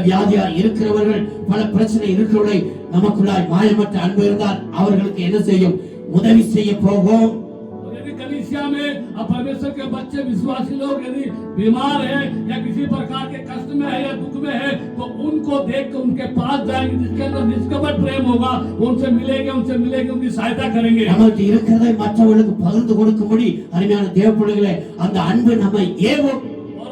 வியாதியா இருக்கிறவர்கள், பல பிரச்சனை இருக்கிறவர்களை நமக்குள்ளாய் மாயமற்ற அன்பு இருந்தால் அவர்களுக்கு என்ன செய்யும்? உதவி செய்ய போகும். और यदि कलीसिया में अब परमेश्वर के बच्चे विश्वासी लोग यदि बीमार है या किसी प्रकार के कष्ट में है या दुख में है तो उनको देख कर उनके पास जाएंगे, जिसके अंदर निष्कपट प्रेम होगा, वो उनसे मिलेंगे, उनकी सहायता करेंगे। நமக்கு இருக்கிறதை மற்றவர்களுக்கு பகிர்ந்து கொடுக்கும்படி அருமையான தேவ பிள்ளைகளே, அந்த அன்பு நம்மை ஏவும். और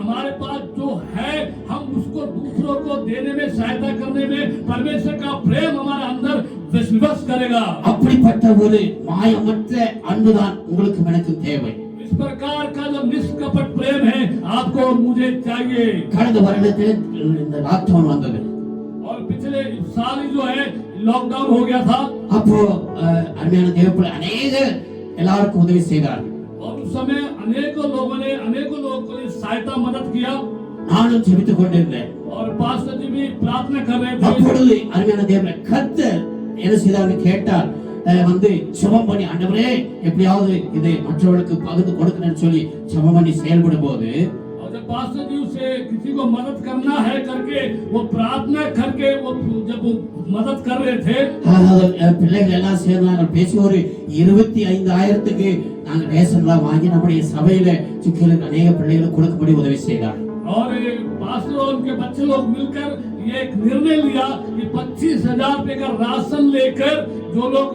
हमारे पास जो है हम उसको दूसरों को देने में, सहायता करने में परमेश्वर का प्रेम हमारे अंदर विश्वास करेगा। அப்படிப்பட்ட ஒரு மாயமற்ற அன்புதான் உங்களுக்கு எனக்கு தேவை. इस प्रकार का जो निष्कपट प्रेम है आपको और मुझे चाहिए। கடந்த வருடத்தில் இந்த லாக்டவுன் வந்தது. और पिछले साल ही जो है लॉकडाउन हो गया था। அப்போ அருமையான தேவ பிள்ளை அநேகர் எல்லாருக்கும் உதவி செய்தார்கள். और उस समय अनेकों लोगों को सहायता मदद किया। நானும் ஜெபித்துக் கொண்டிருந்தேன். और पास्टर जी भी प्रार्थना कर रहे थे। அப்பொழுது அருமையான தேவனை கர்த்தர் என்ன செய்தார்னு கேட்டால், வந்து ஜெபம் பண்ணி, ஆண்டவரே எப்படியாவது இதை மற்றவர்களுக்கு பகிர்ந்து கொடுக்கணும்னு சொல்லி ஜெபம் பண்ணி செயல்படும் போது, और जब पास्टर जी उसे किसी को मदद करना है करके वो प्रार्थना करके वो जब वो मदद कर रहे थे, பிள்ளைகள் எல்லாம் சேர்ந்து நாங்கள் பேசி ஒரு 25,000க்கு நாங்கள் ரேஷன்லாம் வாங்கி நம்முடைய சபையில சிக்கலுக்கு அநேக பிள்ளைகளுக்கு கொடுக்கும்படி உதவி செய்தார். और पास्टर और उनके बच्चे लोग मिलकर ये एक निर्णय लिया कि 25,000 रुपए का राशन लेकर जो लोग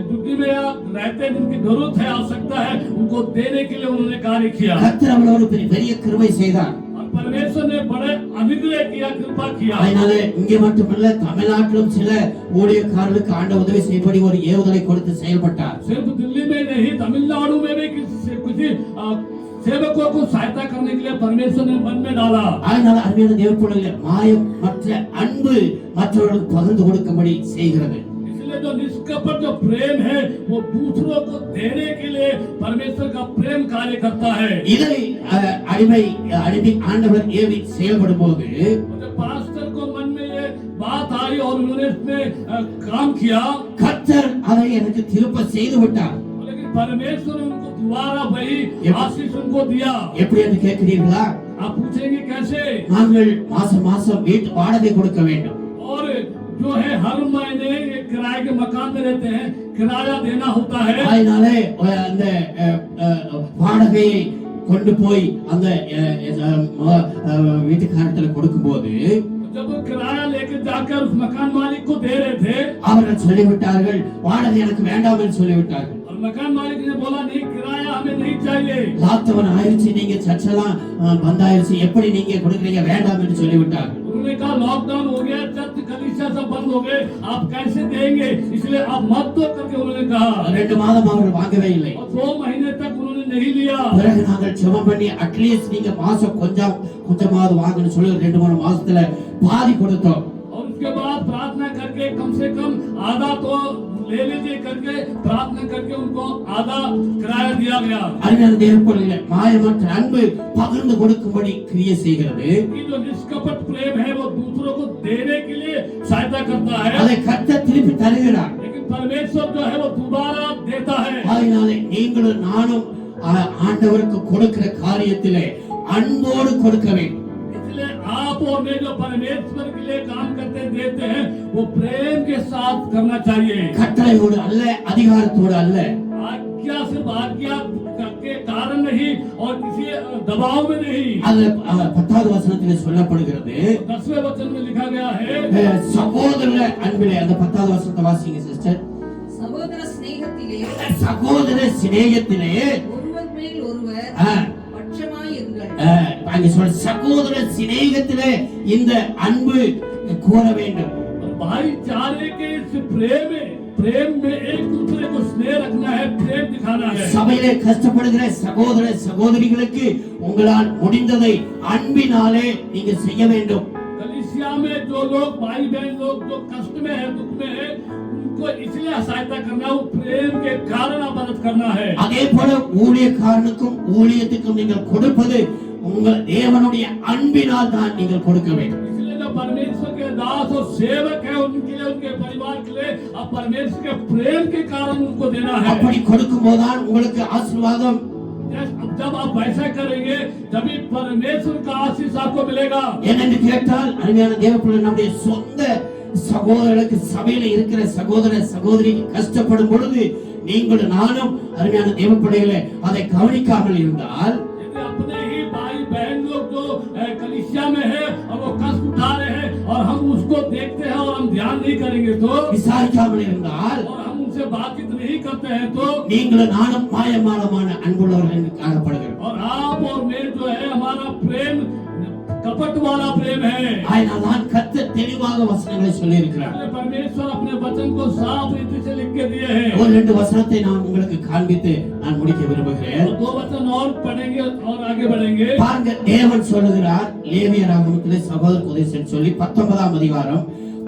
दुखी में रहते हैं, जिनकी जरूरत है, आवश्यकता है, उनको देने के लिए उन्होंने कार्य किया। கர்த்தர் அவளோடு பெரிய கிருபை செய்தார். और परमेश्वर ने बड़े अनुग्रह किया, कृपा किया। அதனால இங்கே மட்டுமல்ல, தமிழ்நாட்டிலும் சில ஊழியக்காரர்களுக்கு ஆண்ட உதவி செய்யும்படி ஒரு ஏவுதலை கொடுத்து செயல்பட்டார். सिर्फ दिल्ली में नहीं, तमिलनाडु में भी किसी सेवकों को सहायता करने के लिए परमेश्वर ने मन में डाला। அதனால அருமையான தேவ பிள்ளைகளே, மாயமற்ற அன்பு மற்றவர்களுக்கு பகிர்ந்து கொடுக்கும்படி செய்கிறது. इसलिए जो निष्कपट जो प्रेम है वो दूसरों को देने के लिए परमेश्वर का प्रेम कार्य करता है। இதை அடிமை ஆண்டவர் ஏவி செயல்படும் போது, पास्टर को मन में ये बात आई और उन्होंने इसमें काम किया। கர்த்தர் அதை எனக்கு திருப்ப செய்து விட்டார். लेकिन परमेश्वर ने उनको दोबारा वही आशीष उनको दिया। எப்படி என்று கேட்கிறீர்களா? आप पूछेंगे कैसे? நாங்கள் மாசம் வீட்டு வாடகை கொடுக்க வேண்டும். और जो है हर महीने एक किराए के मकान में रहते हैं, किराया देना होता है। அதனாலே அந்த வாடகையை கொண்டு போய் அந்த வீட்டுக்காரத்துல கொடுக்கும்போது, जब वो किराया लेकर जाकर उस मकान मालिक को दे रहे थे, அவர்கள் சொல்லிவிட்டார்கள், வாடகை எனக்கு வேண்டாம் என்று சொல்லிவிட்டார்கள். और मकान मालिक ने बोला नहीं, किराया हमें नहीं चाहिए। லாக்டவுன் ஆயிடுச்சு, நீங்க சர்ச்செல்லாம் பந்தாயிருச்சு, எப்படி நீங்க கொடுக்குறீங்க, வேண்டாம் என்று சொல்லிவிட்டார்கள். उन्होंने कहा लॉकडाउन हो गया, चर्च कलीसिया सब बंद हो गए, आप कैसे देंगे, इसलिए आप मत दो करके उन्होंने कहा। 2 மாதம் அவர்கள் வாங்கவே இல்லை. और 2 महीने तक उन्होंने नहीं लिया। பிறகு நாங்கள் ஜெபம் பண்ணி அட்லீஸ்ட் நீங்க மாசம் கொஞ்சமாவது வாங்கன்னு சொல்லி 2-3 மாசத்துல பாதி கொடுத்தோம். और उसके बाद प्रार्थना करके कम से कम आधा तो ले लीजिए करके प्रार्थना करके उनको आधा किराया दिया गया। அருமையான தேவ பிள்ளைகளே, மாயமற்ற அன்பு பகிர்ந்து கொடுக்கும்படி கிரியை செய்கிறது. कि जो निष्कपट प्रेम है वो दूसरों को देने के लिए सहायता करता है। அதை கர்த்தர் திருப்பி தருகிறார். लेकिन परमेश्वर जो है वो दोबारा देता है। அதனாலே நீங்களும் நானும் ஆண்டவருக்கு கொடுக்கிற காரியத்திலே அன்போடு கொடுக்க வேண்டும். इसलिए आप और मैं जो परमेश्वर के लिए काम करते देते हैं वो प्रेम के साथ करना चाहिए. கட்டளையோடு அல்ல, அதிகாரத்தோடு அல்ல. आज्ञा सिर्फ आज्ञा के कारण नहीं और किसी दबाव में नहीं. அது 10வது வசனத்திலே சொல்லப்படுகிறது. 10वें वचन में लिखा गया है சகோதர அன்பிலே. அந்த 10வது வசனத்தை வாசிங்க சிஸ்டர். சகோதர சிநேகத்திலே சகோதர சிநேகத்திலே ஒருவர் மேல் ஒருவர் பட்சமாயிருங்கள். அங்கே சொல்ற சகோதர சிநேகத்திலே இந்த அன்பு கூற வேண்டும். भाईचारे के इस प्रेम में एक दूसरे को स्नेह रखना है, प्रेम दिखाना है. சபையிலே கஷ்டப்படுகிற சகோதர சகோதரிகளுக்கு உங்களால் முடிந்ததை அன்பினாலே நீங்க செய்ய வேண்டும். कलीसिया में जो लोग भाई बहन लोग जो कष्ट में है, दुख में है, उनको इसलिए सहायता करना, वो प्रेम के कारण मदद करना है. அதே போல ஊழியக்காரனுக்கும் ஊழியத்துக்கும் நீங்கள் கொடுப்பது உங்கள் தேவனுடைய அன்பினால் தான் நீங்கள் கொடுக்க வேண்டும். इसलिए जो परमेश्वर के दास और सेवक है उनके लिए, उनके परिवार के लिए अब परमेश्वर के प्रेम के कारण उनको देना है. அப்படி கொடுக்கும்போதுதான் உங்களுக்கு ஆசீர்வாதம். जब आप वैसा करेंगे तभी परमेश्वर का आशीष आपको मिलेगा. என்னென்று கேட்டால் அருமையான தேவப்பிள்ளை, நம்முடைய சொந்த சகோதரர்களுக்கு சபையில இருக்கிற சகோதர சகோதரி கஷ்டப்படும் பொழுது நீங்களும் நானும் அருமையான தேவப்பிள்ளைகளை அதை கவனிக்காமல் இருந்தால், यदि अपने ही भाई बहन लोग जो कलीसिया में है और वो कष्ट उठा रहे हैं और हम उसको देखते हैं और हम ध्यान नहीं करेंगे तो, விசாரிக்காமல் இருந்தால், और हम उनसे बातचीत नहीं करते हैं तो, நீங்களும் நானும் மாயமானமான அன்புள்ளவர்கள் என்று காணப்படுகிறோம். और आप और मैं जो है हमारा प्रेम कपट वाला प्रेम है. அதனால்தான் கர்த்தர் தெளிவாக வசனங்களை சொல்லி இருக்கிறார். इसलिए परमेश्वर अपने वचन को साफ रीति से लिख के दिए हैं. ஒரு 2 வசனத்தை நான் உங்களுக்கு காண்பித்து நான் முடிக்க விரும்புகிறேன். और 2 वचन और पढ़ेंगे और आगे बढ़ेंगे. பாருங்க, தேவன் சொல்லுகிறார் லேவியராகமத்திலே சகோதர உபதேசம் சொல்லி 19ஆம் அதிகாரம்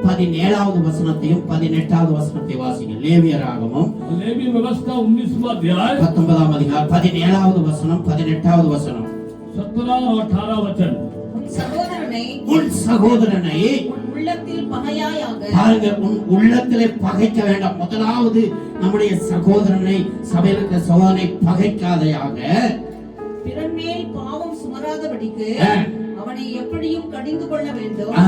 17வது வசனத்தையும் 18வது வசனத்தை வாசிங்க. லேவியராகமம் लेवी व्यवस्था 19वां अध्याय 19ஆம் அதிகாரம் 17வது வசனம் 18வது வசனம். 17 और 18 वचन. உன் சகோதரனை உன் சகோதரனை உன் உள்ளத்தில் பகையாயாக பாருங்க, உன் உள்ளத்திலே பகைக்க வேண்டாம். முதலாவது நம்முடைய சகோதரனை, சபையில் இருக்கிற சகோதரனை பகைக்காதையாக, பிறன் மேல் பாவம் சுமராதபடிக்கு ஆ. அவனை எப்படியும் கடிந்து கொள்ள வேண்டும். ஆ,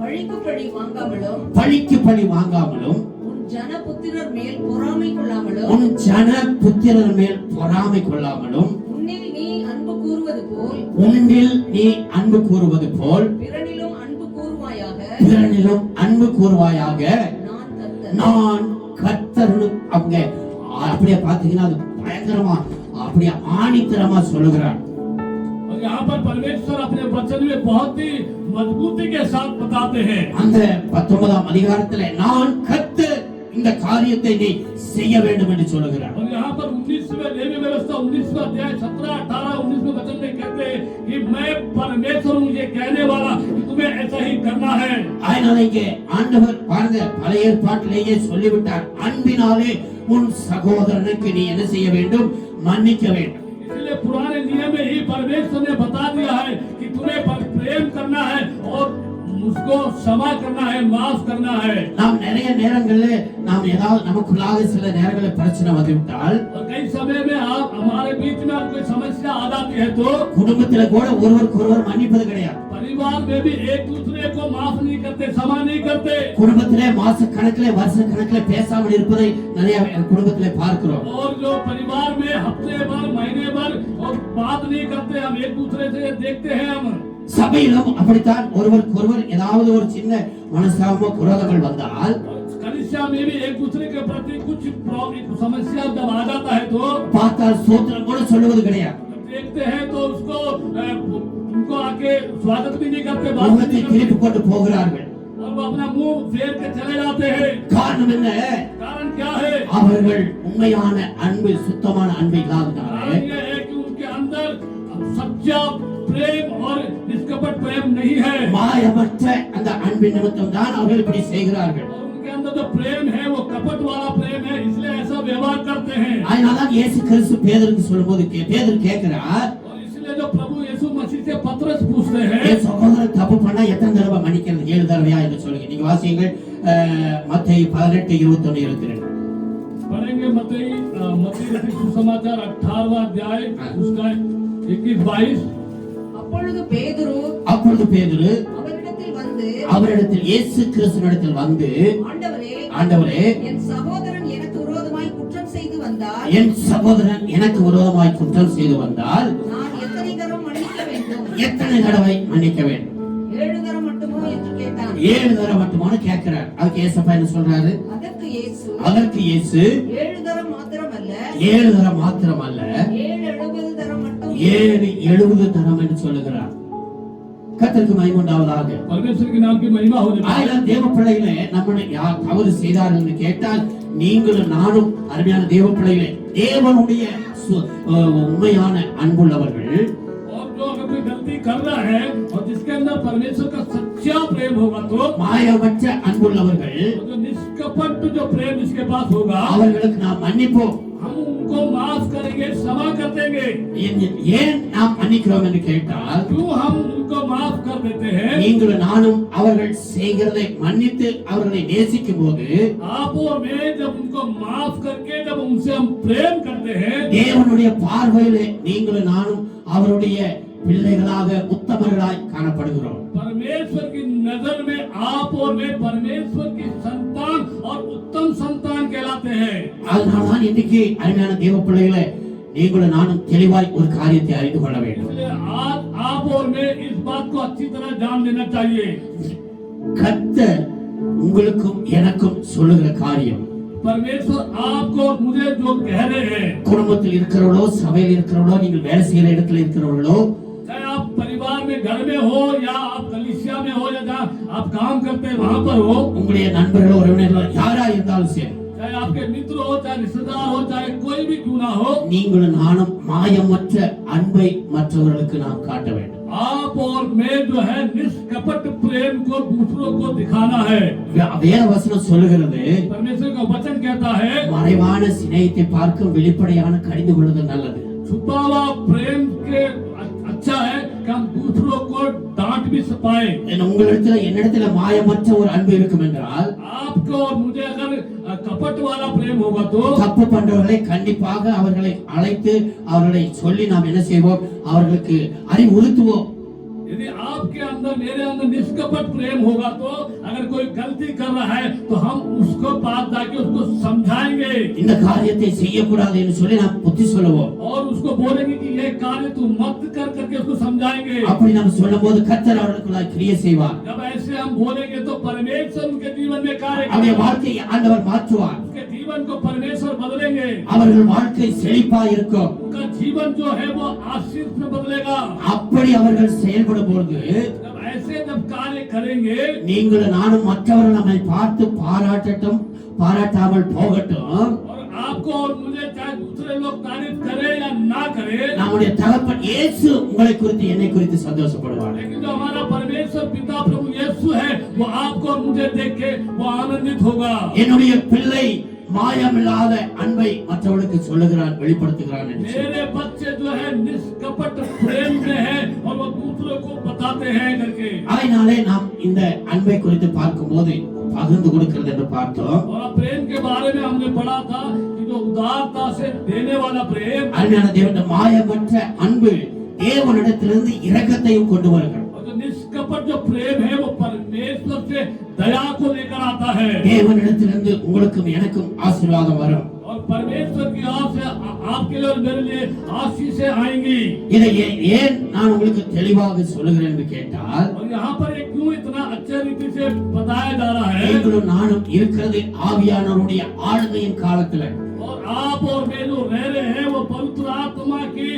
பழிக்கு பழி வாங்காமலும் பழிக்கு பழி வாங்காமலும், உன் ஜன புத்திரர் மேல் பொறாமை கொள்ளாமலும் உன் ஜன புத்திரர் மேல் பொறாமை கொள்ளாமலும், உன்னில் நீ அன்பு கூறுவது போல் உன்னில் நீ அன்பு கூறுவது போல் பிறனிலும் அன்பு கூறுவாயாக. பிறனிலும் அன்பு கூறுவாயாக. நான் கர்த்தர். நான் கர்த்தர்னு அவங்க அப்படியே பாத்தீங்கன்னா அது பயங்கரமா அப்படியே ஆணித்தரமா சொல்லுகிறார். और यहाँ पर परमेश्वर अपने वचन में बहुत ही मजबूती के साथ बताते हैं. அந்த 19ஆம் அதிகாரத்திலே நான் கர்த்தர் இந்த காரியத்தை நீ செய்ய வேண்டும் என்று சொல்லுகிறார். और यहाँ पर 19वें लेवी व्यवस्था 19वां अध्याय 17, 18, 19वें वचन में कहते हैं कि मैं परमेश्वर हूँ, ये कहने वाला कि तुम्हें ऐसा ही करना है. அதனால இங்கே ஆண்டவர் பாருங்க, பழைய ஏற்பாட்டிலேயே சொல்லிவிட்டார், அன்பினாலே உன் சகோதரனுக்கு நீ என்ன செய்ய வேண்டும்? மன்னிக்க வேண்டும். इसलिए पुराने नियम में ही परमेश्वर ने बता दिया है कि तुम्हें प्रेम करना है और उसको क्षमा करना है, माफ करना है. நாம் நிறைய நேரங்களில் நாம் ஏதாவது நமக்குள்ளாக சில நேரங்களில் பிரச்சனை வந்துவிட்டால், और कई समय में आप हमारे बीच में कोई समस्या आ जाती है तो குடும்பத்தில கூட ஒருவருக்கு ஒருவர் மன்னிப்பது கிடையாது. परिवार में भी एक दूसरे को माफ नहीं करते, क्षमा नहीं करते. குடும்பத்திலே மாச கணக்கிலே வருஷ கணக்கிலே பேசாமல் இருப்பதை நிறைய குடும்பத்திலே பார்க்கிறோம். और जो परिवार में हफ्ते भर महीने भर और बात नहीं करते, हम एक दूसरे से देखते हैं. हम சபையிலும் அப்படித்தான் ஒருவருக்கு ஒருவர் ஏதாவது ஒரு சின்ன மனஸ்தாபமோ குரோதங்கள் வந்தால், कलीसिया में भी एक दूसरे के प्रति कुछ समस्या जब आ जाता है तो பார்த்தால் சோத்திரம் கூட சொல்லுவது கிடையாது. देखते हैं तो उसको उनको आके स्वागत भी नहीं करते, बात भी முகத்தை नहीं திருப்பி करते கொண்டு போகிறார்கள். और वो अपना मुंह फेर के चले जाते हैं. காரணம் என்ன? कारण क्या है? அவர்கள் உண்மையான அன்பு, சுத்தமான அன்பு இல்லாதனால, कारण ये है कि उनके अंदर सच्चा प्रेम और निष्कपट प्रेम नहीं है. மாயமற்ற அந்த அன்பின் நிமித்தம் தான் அவர்கள் இப்படி செய்கிறார்கள். और उनके अंदर जो प्रेम है वो कपट वाला प्रेम है, इसलिए ऐसा व्यवहार करते हैं. அதனாலதான் இயேசு கிறிஸ்து பேதுருக்கு சொல்லும்போது பேதுரு கேட்கிறார், और इसलिए जो प्रभु यीशु मसीह से पतरस पूछते हैं, என் சகோதரன் தப்பு பண்ணா எத்தனை தடவை மன்னிக்கிறது? 7 தடவையா என்று சொல்லுங்க. நீங்க வாசியுங்கள் மத்தேயு 18:21-22. पढ़ेंगे मत्ती रचित सुसमाचार 18वां अध्याय उसका 21-22। அப்பொழுது பேதுரு அப்பொழுது பேதுரு அவரிடத்தில் வந்து அவரிடத்தில் இயேசு கிறிஸ்துவினிடத்தில் வந்து, ஆண்டவரே ஆண்டவரே, என் சகோதரன் எனக்கு விரோதமாய் குற்றம் செய்து வந்தால் என் சகோதரன் எனக்கு விரோதமாய் குற்றம் செய்து வந்தால் நான் எத்தனை தரம் மன்னிக்க வேண்டும்? எத்தனை தடவை மன்னிக்க வேண்டும்? 7 தரம் மட்டுமோ என்று கேட்டான். 7 தடவை மட்டுமானு கேட்கிறார். அதுக்கு ஏசப்பா என்ன சொல்றாரு? அதற்கு இயேசு 7 தரம் மாத்திரமல்ல 7 தரம் மாத்திரமல்ல 70 தரம் மட்டும் 70 தரம் என்று சொல்லுகிறார். கர்த்தருக்கு மகிமை உண்டாவதாக. परमेश्वर के नाम की महिमा हो जाए। ஆயிரம் தேவ பிள்ளைகளே, நம்முடைய யார் தவறு செய்தார்கள் என்று கேட்டால் நீங்களும் நானும் அருமையான தேவ பிள்ளைகளே, தேவனுடைய உண்மையான அன்புள்ளவர்கள். और जो अगर कोई गलती कर रहा है और जिसके अंदर परमेश्वर का सच्चा प्रेम होगा तो மாயமற்ற அன்புள்ளவர்கள், जो निष्कपट जो प्रेम जिसके पास होगा அவர்களுக்கு நாம் மன்னிப்போம். हम उनको माफ करेंगे, क्षमा कर देंगे। ஏன் நாம் மன்னிக்கிறோம் என்று கேட்டால், क्यों हम उनको माफ कर देते हैं? நீங்களும் நானும் அவர்கள் செய்கிறதை மன்னித்து அவர்களை நேசிக்கும் போது आप और मैं जब उनको माफ करके जब उनसे हम प्रेम करते हैं, தேவனுடைய பார்வையிலே நீங்களும் நானும் அவருடைய பிள்ளைகளாக உத்தமர்களாய் காணப்படுகிறோம். परमेश्वर की नजर में आप और मैं परमेश्वर की संतान और उत्तम संतान कहलाते हैं। அதனால்தான் இன்னைக்கு அருமையான தேவ பிள்ளைகளே, நீங்களும் நானும் தெளிவாய் ஒரு காரியத்தை அறிந்து கொள்ள வேண்டும். इसलिए आज आप और मैं इस बात को अच्छी तरह जान लेना चाहिए। கர்த்தர் உங்களுக்கும் எனக்கும் சொல்லுகிற காரியம், परमेश्वर आपको और मुझे जो कह रहे हैं, குடும்பத்தில் இருக்கிறவர்களோ, சபையில் இருக்கிறவர்களோ, நீங்கள் வேலை செய்கிற இடத்துல இருக்கிறவர்களோ, चाहे आप परिवार में घर में हो या आप कलीसिया में हो या जहाँ आप काम करते हैं वहाँ पर हो, உங்களுடைய நண்பர்களோ உறவினர்களோ யாரா இருந்தாலும் சரி, चाहे आपके मित्र हो, चाहे रिश्तेदार हो, चाहे कोई भी क्यों ना हो, நீங்களும் நானும் மாயமற்ற அன்பை மற்றவர்களுக்கு நாம் காட்ட வேண்டும். आप और मैं जो है निष्कपट प्रेम को दूसरों को दिखाना है। வேத வசனம் சொல்லுகிறது, परमेश्वर का वचन कहता है, மறைவான சிநேகித்தை பார்க்கும் வெளிப்படையான கடிந்து கொள்ளுதல் நல்லது. छुपा हुआ प्रेम के अच्छा है कि हम दूसरों को डांट भी पाए। உங்களிடத்துல என்னிடத்துல மாயமற்ற ஒரு அன்பு இருக்கும் என்றால், आपको और मुझे अगर कपट वाला प्रेम होगा तो தப்பு பண்றவர்களை கண்டிப்பாக அவர்களை அழைத்து அவர்களை சொல்லி நாம் என்ன செய்வோம்? அவர்களுக்கு அறிவுறுத்துவோம். यदि आपके अंदर मेरे अंदर निष्कपट प्रेम होगा तो अगर कोई गलती कर रहा है तो हम उसको पास जाके उसको समझाएंगे இந்த காரியத்தை செய்யக்கூடாது என்று சொல்லி நாம் புத்தி சொல்லுவோம். और उसको बोलेंगे कि ये कार्य तू मत कर करके उसको समझाएंगे। அப்படி நாம் சொல்லும்போது கர்த்தர் அவர்களுக்குள்ளாய் கிரியை செய்வார். जब ऐसे हम बोलेंगे तो परमेश्वर उनके जीवन में कार्य அவருடைய करेगा। வாழ்க்கையை ஆண்டவர் மாற்றுவார். उसके जीवन को परमेश्वर बदलेंगे। அவர்கள் வாழ்க்கை செழிப்பா இருக்கும். उनका जीवन जो है वो आशीष में बदलेगा। அப்படி அவர்கள் செயல்படும் பொழுது जब ऐसे जब कार्य करेंगे, நீங்களும் நானும் மற்றவர்கள் நம்மை பார்த்து பாராட்டட்டும் பாராட்டாமல் போகட்டும், और आपको और मुझे चाहे दूसरे लोग तारीफ करे या ना करे, நம்முடைய தகப்பன் இயேசு உங்களை குறித்து என்னை குறித்து சந்தோஷப்படுவார். लेकिन जो हमारा परमेश्वर पिता प्रभु यीशु है वो आपको और मुझे देख के वो आनंदित होगा। என்னுடைய பிள்ளை மாயமில்லாத அன்பை மற்றவர்களுக்கு சொல்லுகிறான், வெளிப்படுத்துகிறான் என்று சொல்லி. मेरे बच्चे जो है निष्कपट प्रेम में है और वो दूसरों को बताते हैं करके। அதனாலே நாம் இந்த அன்பை குறித்து பார்க்கும்போது பகிர்ந்து கொடுக்கிறது என்று பார்த்தோம். और प्रेम के बारे में हमने पढ़ा था कि जो उदारता से देने वाला प्रेम அருமையான தேவனுடைய மாயமற்ற அன்பு தேவனிடத்திலிருந்து இரக்கத்தையும் கொண்டு வருகிறது. और जो निष्कपट जो प्रेम है वो परमेश्वर से दया को लेकर आता है। தேவனிடத்திலிருந்து உங்களுக்கும் எனக்கும் ஆசீர்வாதம் வரும். और परमेश्वर की ओर से आपके लिए और मेरे लिए आशीषें आएंगी। இதை ஏன் நான் உங்களுக்கு தெளிவாக சொல்லுகிறேன் என்று கேட்டால், और यहाँ पर ये क्यों इतना अच्छे रीति से बताया जा रहा है? நீங்களும் நானும் இருக்கிறது ஆவியானவருடைய ஆளுகையின் காலத்துல. और आप और मैं जो रह रहे हैं वो पवित्र आत्मा की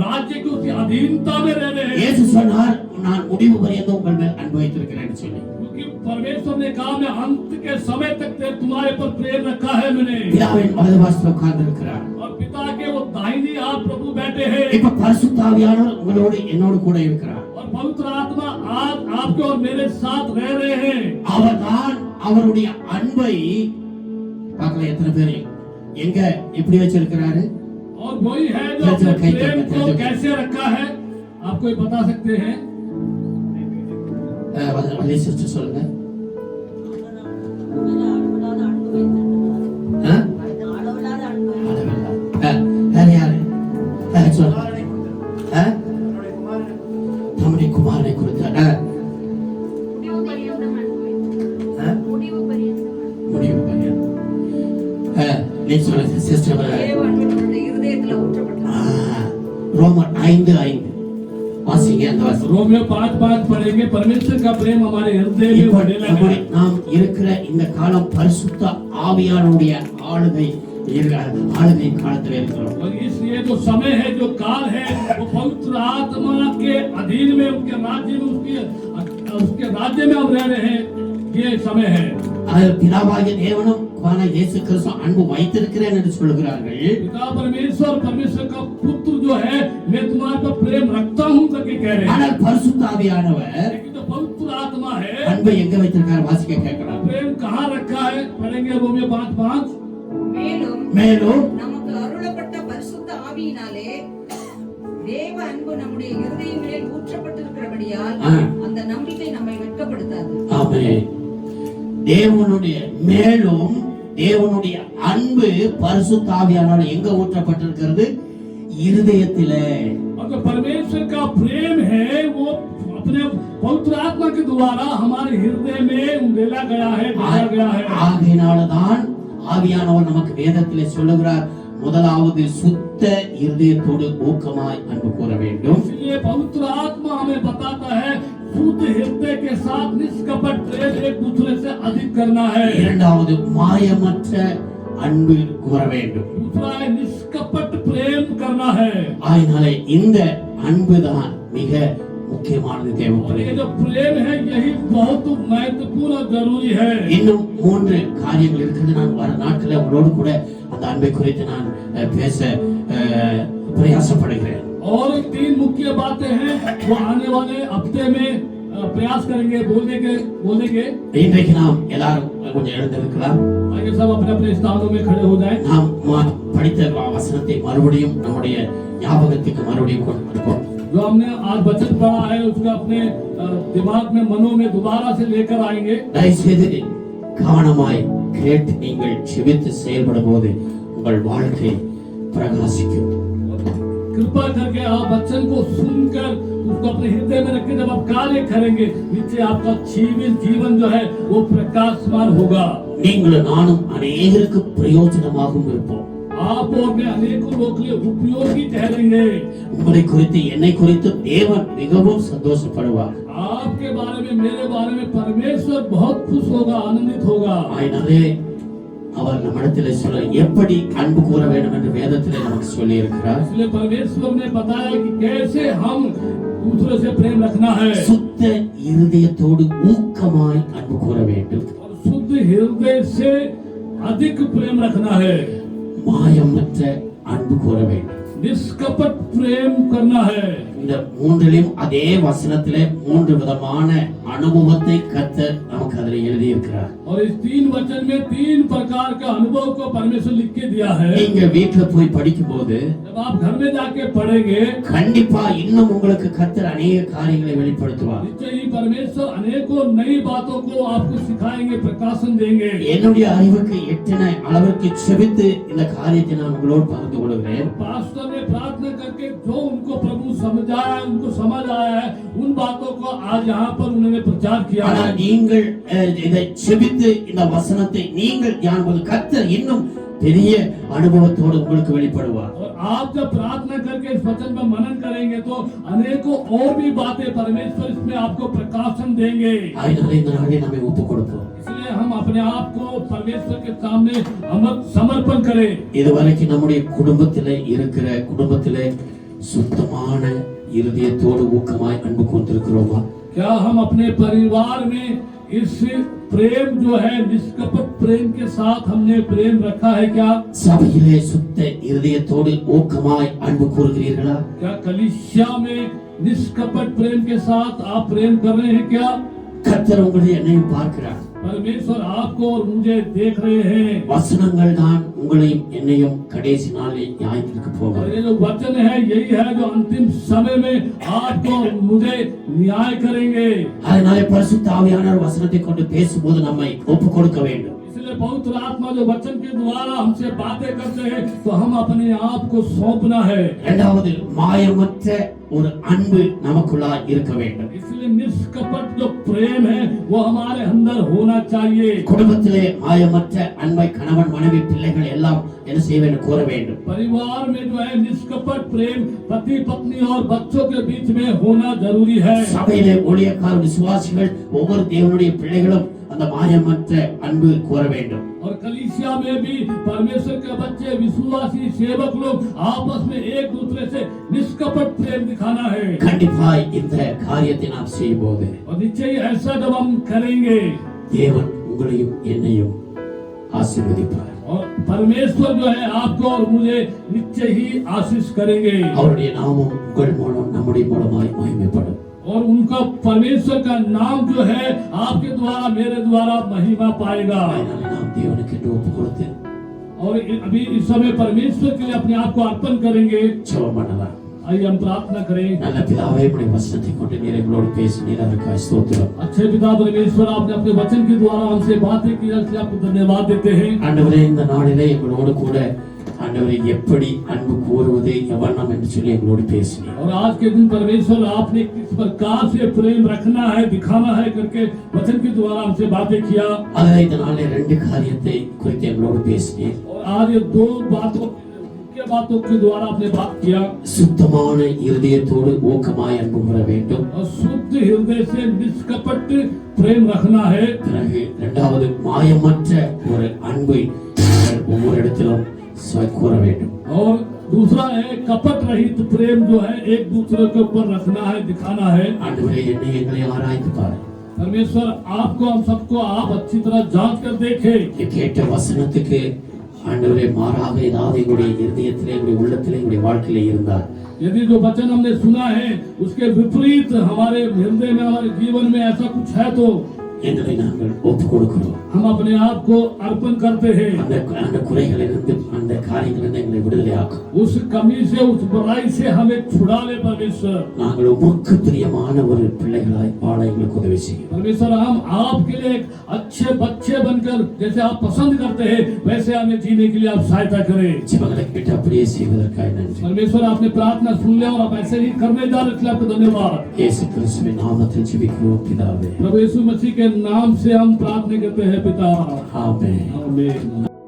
राज्य की उसकी अधीनता में रह रहे हैं। இயேசு சொன்னார், நான் முடிவு பரியந்தம் உங்கள் மேல் அன்பு வைத்திருக்கிறேன் சொல்லி. क्योंकि परमेश्वर ने कहा मैं अंत के समय तक तुम्हारे पर प्रेम रखा है मैंने। பிதாவின் வலது பாரத்தில் உட்கார்ந்து இருக்கிறார். और पिता के वो दाहिनी हाथ प्रभु बैठे हैं। இப்ப பரிசுத்த ஆவியானவர் உங்களோடு என்னோடு கூட இருக்கிறார். और पवित्र आत्मा आज आपके और मेरे साथ रह रहे हैं। அவர்தான் அவருடைய அன்பை பார்க்கல எத்தனை பேர் எங்க எப்படி வச்சிருக்கிறாரு? और वही है जो अपने प्रेम को कैसे रखा है, आपको ये बता सकते हैं? வள்ளி சிஸ்டர் சொல்லுங்க. நீ சொல்லுங்க சிஸ்டர். தேவ அன்பு நம்முடைய இருதயத்துல ஊற்றப்பட்டது. ரோமர் 5:5 வாசிங்க அந்த வசனம். रोमियो 5:5 पढ़ेंगे। परमेश्वर का प्रेम हमारे हृदय में बढ़ने लगा है। நாம் இருக்கிற இந்த காலம் பரிசுத்த ஆவியானவருடைய ஆளுகை காலத்துல இருக்கிறோம். और इसलिए जो समय है, जो काल है, वो पवित्र आत्मा के अधीन में, उनके राज्य में, उसके राज्य में हम रह रहे हैं। ये समय है। பிதாவாகிய தேவனும் குமாரனாகிய இயேசு கிறிஸ்து அன்பு வைத்திருக்கிறேன் என்று சொல்கிறார்கள். पिता परमेश्वर, परमेश्वर का पुत्र जो है, मैं तुम्हारे पर प्रेम रखता हूं करके कह रहे हैं। ஆனால் பரிசுத்த ஆவியானவர் लेकिन जो पवित्र आत्मा है, அன்பை எங்க வைத்திருக்கார் வாசிக்க கேட்கலாம். प्रेम कहाँ रखा है? पढ़ेंगे रोमियो 5:5। மேலும் நமக்கு அருளப்பட்ட பரிசுத்த ஆவியினாலே தேவ அன்பு நம்முடைய இருதயங்களில் ஊற்றப்பட்டிருக்கிறபடியால் அந்த நம்பிக்கை நம்மை வெட்கப்படுத்தாது. ஆமென். தேவனுடைய அன்பு பரிசுத்த ஆவியானவரால் எங்க ஊற்றப்பட்டிருக்கிறது? இருதயத்திலே. अगर परमेश्वर का प्रेम है, वो अपने पवित्र आत्मा के द्वारा हमारे हृदय में उंडेला गया है, डाला गया है। ஆகையினால்தான் ஆவியானவர் நமக்கு வேதத்திலே சொல்லுகிறார், முதலாவது சுத்த இருதயத்தோடு ஊக்கமாய் அன்பு கூற வேண்டும். इसलिए पवित्र आत्मा हमें बताता है, शुद्ध हृदय के साथ निष्कपट प्रेम एक दूसरे से अधिक करना है। இரண்டாவது மாயமற்ற அன்பு கூற வேண்டும். दूसरा है निष्कपट प्रेम करना है। ஆகையினாலே இந்த அன்புதான் மிக முக்கியமானது, और ये தேவைப்படுகிறது. जो प्रेम है, यही बहुत महत्वपूर्ण और जरूरी है। இன்னும் 3 காரியங்கள் இருக்குது. நான் வர நாட்களில் உங்களோடு கூட அந்த அன்பை குறித்து நான் பேச பிரயாசப்படுகிறேன். और 3 मुख्य बातें हैं, वो आने वाले हफ्ते में प्रयास करेंगे बोलेंगे। இன்றைக்கு நாம் எல்லாரும் கொஞ்சம் எழுந்திருக்கலாம். आइए सब अपने अपने स्थानों में खड़े हो जाएं। நாம் படித்த வசனத்தை மறுபடியும் நம்முடைய ஞாபகத்துக்கு மறுபடியும் கொண்டு வருவோம். जो हमने आज वचन पढ़ा है, उसको अपने दिमाग में, मनों में दोबारा से लेकर आएंगे। தயவுசெய்து கவனமாய் கேட்டு நீங்கள் செபித்து செயல்படும் போது உங்கள் வாழ்க்கை பிரகாசிக்கும். कृपा करके आप वचन को सुनकर उसको अपने हृदय में रख के जब आप कार्य करेंगे, नीचे आपका जीवन जो है वो प्रकाशमान होगा। நீங்களும் நானும் அநேகருக்கு பிரயோஜனமாகவும் இருப்போம். आप और मैं अनेकों लोगों के लिए उपयोगी ठहरेंगे। உங்களை குறித்து என்னை குறித்து தேவன் மிகவும் சந்தோஷப்படுவார். आपके बारे में, मेरे बारे में परमेश्वर बहुत खुश होगा, आनंदित होगा। ஆயினாலே அவர் நம்மிடத்திலே சொல்ல எப்படி அன்பு கூற வேண்டும் என்று வேதத்திலே நமக்கு சொல்லி இருக்கிறார். इसलिए परमेश्वर ने बताया कि कैसे हम दूसरे से प्रेम रखना है। சுத்த இருதயத்தோடு ஊக்கமாய் அன்பு கூற வேண்டும். और शुद्ध हृदय से अधिक प्रेम रखना है। மாயமற்ற அன்பு கூற வேண்டும். निष्कपट प्रेम करना है। இந்த மூன்றிலும் அதே வசனத்திலே 3 விதமான அனுபவத்தை கர்த்தர் நமக்கு அதில் எழுதி இருக்கிறார். और इस 3 वचन में 3 प्रकार का अनुभव को परमेश्वर लिख के दिया है। நீங்க வீட்டுல போய் படிக்கும்போது जब आप घर में जाके पढ़ेंगे, கண்டிப்பா இன்னும் உங்களுக்கு கர்த்தர் अनेक காரியங்களை வெளிப்படுத்துவார். निश्चय ही परमेश्वर अनेकों नई बातों को आपको सिखाएंगे, प्रकाशन देंगे। என்னுடைய அறிவுக்கு எட்டின அளவிற்கு செபித்து இந்த காரியத்தை நான் உங்களோடு பகிர்ந்து கொள்கிறேன். पास्टर ने प्रार्थना करके जो उनको प्रभु समझाया, उनको समझ आया है, उन बातों को आज यहाँ पर उन्होंने प्रचार किया ஆனா है। நீங்கள் இதை செபித்து இந்த வசனத்தை நீங்கள் தியானிக்கும்போது கர்த்தர் இன்னும் பெரிய அனுபவத்தோடு உங்களுக்கு வெளிப்படுவார். और आप जब प्रार्थना करके इस वचन पर मनन करेंगे तो अनेकों और भी बातें परमेश्वर इसमें आपको प्रकाशन देंगे। ஆயினாலே இந்த நாளை நாமே ஒப்பு கொடுப்போம். इसलिए हम अपने आप को परमेश्वर के सामने समर्पण करें। இதுவரைக்கும் நம்முடைய குடும்பத்திலே சுத்தமான இருதயத்தோடு ஊக்கமாய் அன்பு கொண்டிருக்கிறோமா? क्या हम अपने परिवार में इस प्रेम जो है, निष्कपट प्रेम के साथ हमने प्रेम रखा है क्या? சபையிலே சுத்த இருதயத்தோடு ஊக்கமாய் அன்பு கூறுகிறீர்களா? क्या कलीसिया में निष्कपट प्रेम के साथ आप प्रेम कर रहे हैं क्या? கர்த்தர் உங்களை என்னையும் பார்க்கிறார். परमेश्वर आपको और मुझे देख रहे हैं। வசனங்கள் தான் உங்களையும் என்னையும் கடைசி நாளில் நியாயத்திற்கு और போகும். ये जो वचन है, यही है जो अंतिम समय में आपको और मुझे न्याय करेंगे। அதனாலே பரிசுத்த ஆவியானவர் வசனத்தை கொண்டு பேசும்போது நம்மை ஒப்பு கொடுக்க வேண்டும். इसलिए पवित्र आत्मा जो वचन के द्वारा हमसे बातें करते हैं, तो हम अपने आप को सौंपना है। இரண்டாவது மாயமற்ற ஒரு அன்பு நமக்குள்ளாய் இருக்க வேண்டும். इसलिए निष्कपट जो प्रेम है वो हमारे अंदर होना चाहिए। குடும்பத்திலே மாயமற்ற அன்பை கணவன் மனைவி பிள்ளைகள் எல்லாம் என்ன செய்ய வேண்டும் கூற வேண்டும். परिवार में जो है निष्कपट प्रेम पति पत्नी और बच्चों के बीच में होना जरूरी है। சபையிலே ஊழியக்கார விசுவாசிகள் ஒவ்வொரு தேவனுடைய பிள்ளைகளும் அந்த மாயமற்ற அன்பு கூற வேண்டும். और कलीसिया में भी परमेश्वर के बच्चे विश्वासी सेवक लोग आपस में एक दूसरे से निष्कपट प्रेम दिखाना है। கண்டிப்பாய் இந்த காரியத்தை நாம் செய்யும்போது और निश्चय ऐसा जब हम करेंगे தேவன் உங்களையும் என்னையும் ஆசீர்வதிப்பார். और परमेश्वर जो है आपको और मुझे निश्चय ही आशीष करेंगे அவருடைய நாமம் உங்கள் மூலம் நம்முடைய மூலமாய் மகிமைப்படும். और उनका परमेश्वर का नाम जो है आपके द्वारा मेरे द्वारा महिमा पाएगा। அதனால நாம் தேவனுக்கு என்று ஒப்பு கொடுத்து और अभी इस समय परमेश्वर के लिए अपने आप को अर्पण करेंगे। ஜெபம் பண்ணலாம். आइए हम प्रार्थना करें। நல்ல பிதாவே, உம்முடைய வசனத்தை கொண்டு நீர் எங்களோடு பேசினீர், அதற்காக ஸ்தோத்திரம். अच्छे पिता परमेश्वर, आपने अपने वचन के द्वारा हमसे बातें की, इसलिए आपको धन्यवाद देते हैं। ஆண்டவரே, இந்த நாளிலே எங்களோடு கூட ஆண்டவரே எப்படி அன்பு கூறுவது எவண்ணம் என்று சொல்லி எங்களோடு பேசினீர். और आज के दिन परमेश्वर आपने किस प्रकार से प्रेम रखना है दिखाना है करके वचन के द्वारा हमसे बातें किया। அதிலே இந்த நாளிலே ரெண்டு காரியத்தை குறித்து எங்களோடு பேசினீர். और आज ये दो बातों के द्वारा आपने बात किया। சுத்தமான இருதயத்தோடு ஊக்கமாய் அன்பு கூற வேண்டும். और शुद्ध हृदय से निष्कपट प्रेम रखना है। பிறகு இரண்டாவது மாயமற்ற ஒரு அன்பை நீங்கள் ஒவ்வொரு இடத்திலும் கூற வேண்டும். और दूसरा है कपट रहित प्रेम जो है एक दूसरे के ऊपर रखना है दिखाना है। ஆண்டவரே, என்னை எங்களை ஆராய்ந்து பாரு. परमेश्वर आपको हम सबको आप अच्छी तरह जांच कर देखे। நீ கேட்ட வசனத்துக்கு ஆண்டவரே மாறாக ஏதாவது எங்களுடைய இருதயத்திலே எங்களுடைய உள்ளத்திலே எங்களுடைய வாழ்க்கையிலே இருந்தால் यदि जो वचन हमने सुना है उसके विपरीत हमारे हृदय में हमारे जीवन में ऐसा कुछ है तो எங்களை நாங்கள் ஒப்பு கொடுக்கிறோம். हम अपने आप को अर्पण करते हैं। அந்த குறைகளிலிருந்து அந்த காரியங்களிலிருந்து எங்களை விடுதலை ஆக்கும். उस कमी से उस बुराई से हमें छुड़ा ले परमेश्वर। நாங்கள் உமக்கு பிரியமான ஒரு பிள்ளைகளாய் வாழ எங்களுக்கு உதவி செய்யும். परमेश्वर, हम आपके लिए एक अच्छे बच्चे बनकर जैसे आप पसंद करते हैं वैसे हमें जीने के लिए आप सहायता करें। ஜெபங்களை கேட்டு அப்படியே செய்வதற்காக நன்றி. परमेश्वर, आपने प्रार्थना सुन लिया और आप ऐसे ही करने जा रहे हैं, आपको धन्यवाद। இயேசு கிறிஸ்துவின் நாமத்தில் ஜெபிக்கிறோம் பிதாவே. प्रभु यीशु मसीह के नाम से हम प्रार्थना करते हैं पिता। ஆமென். आमीन।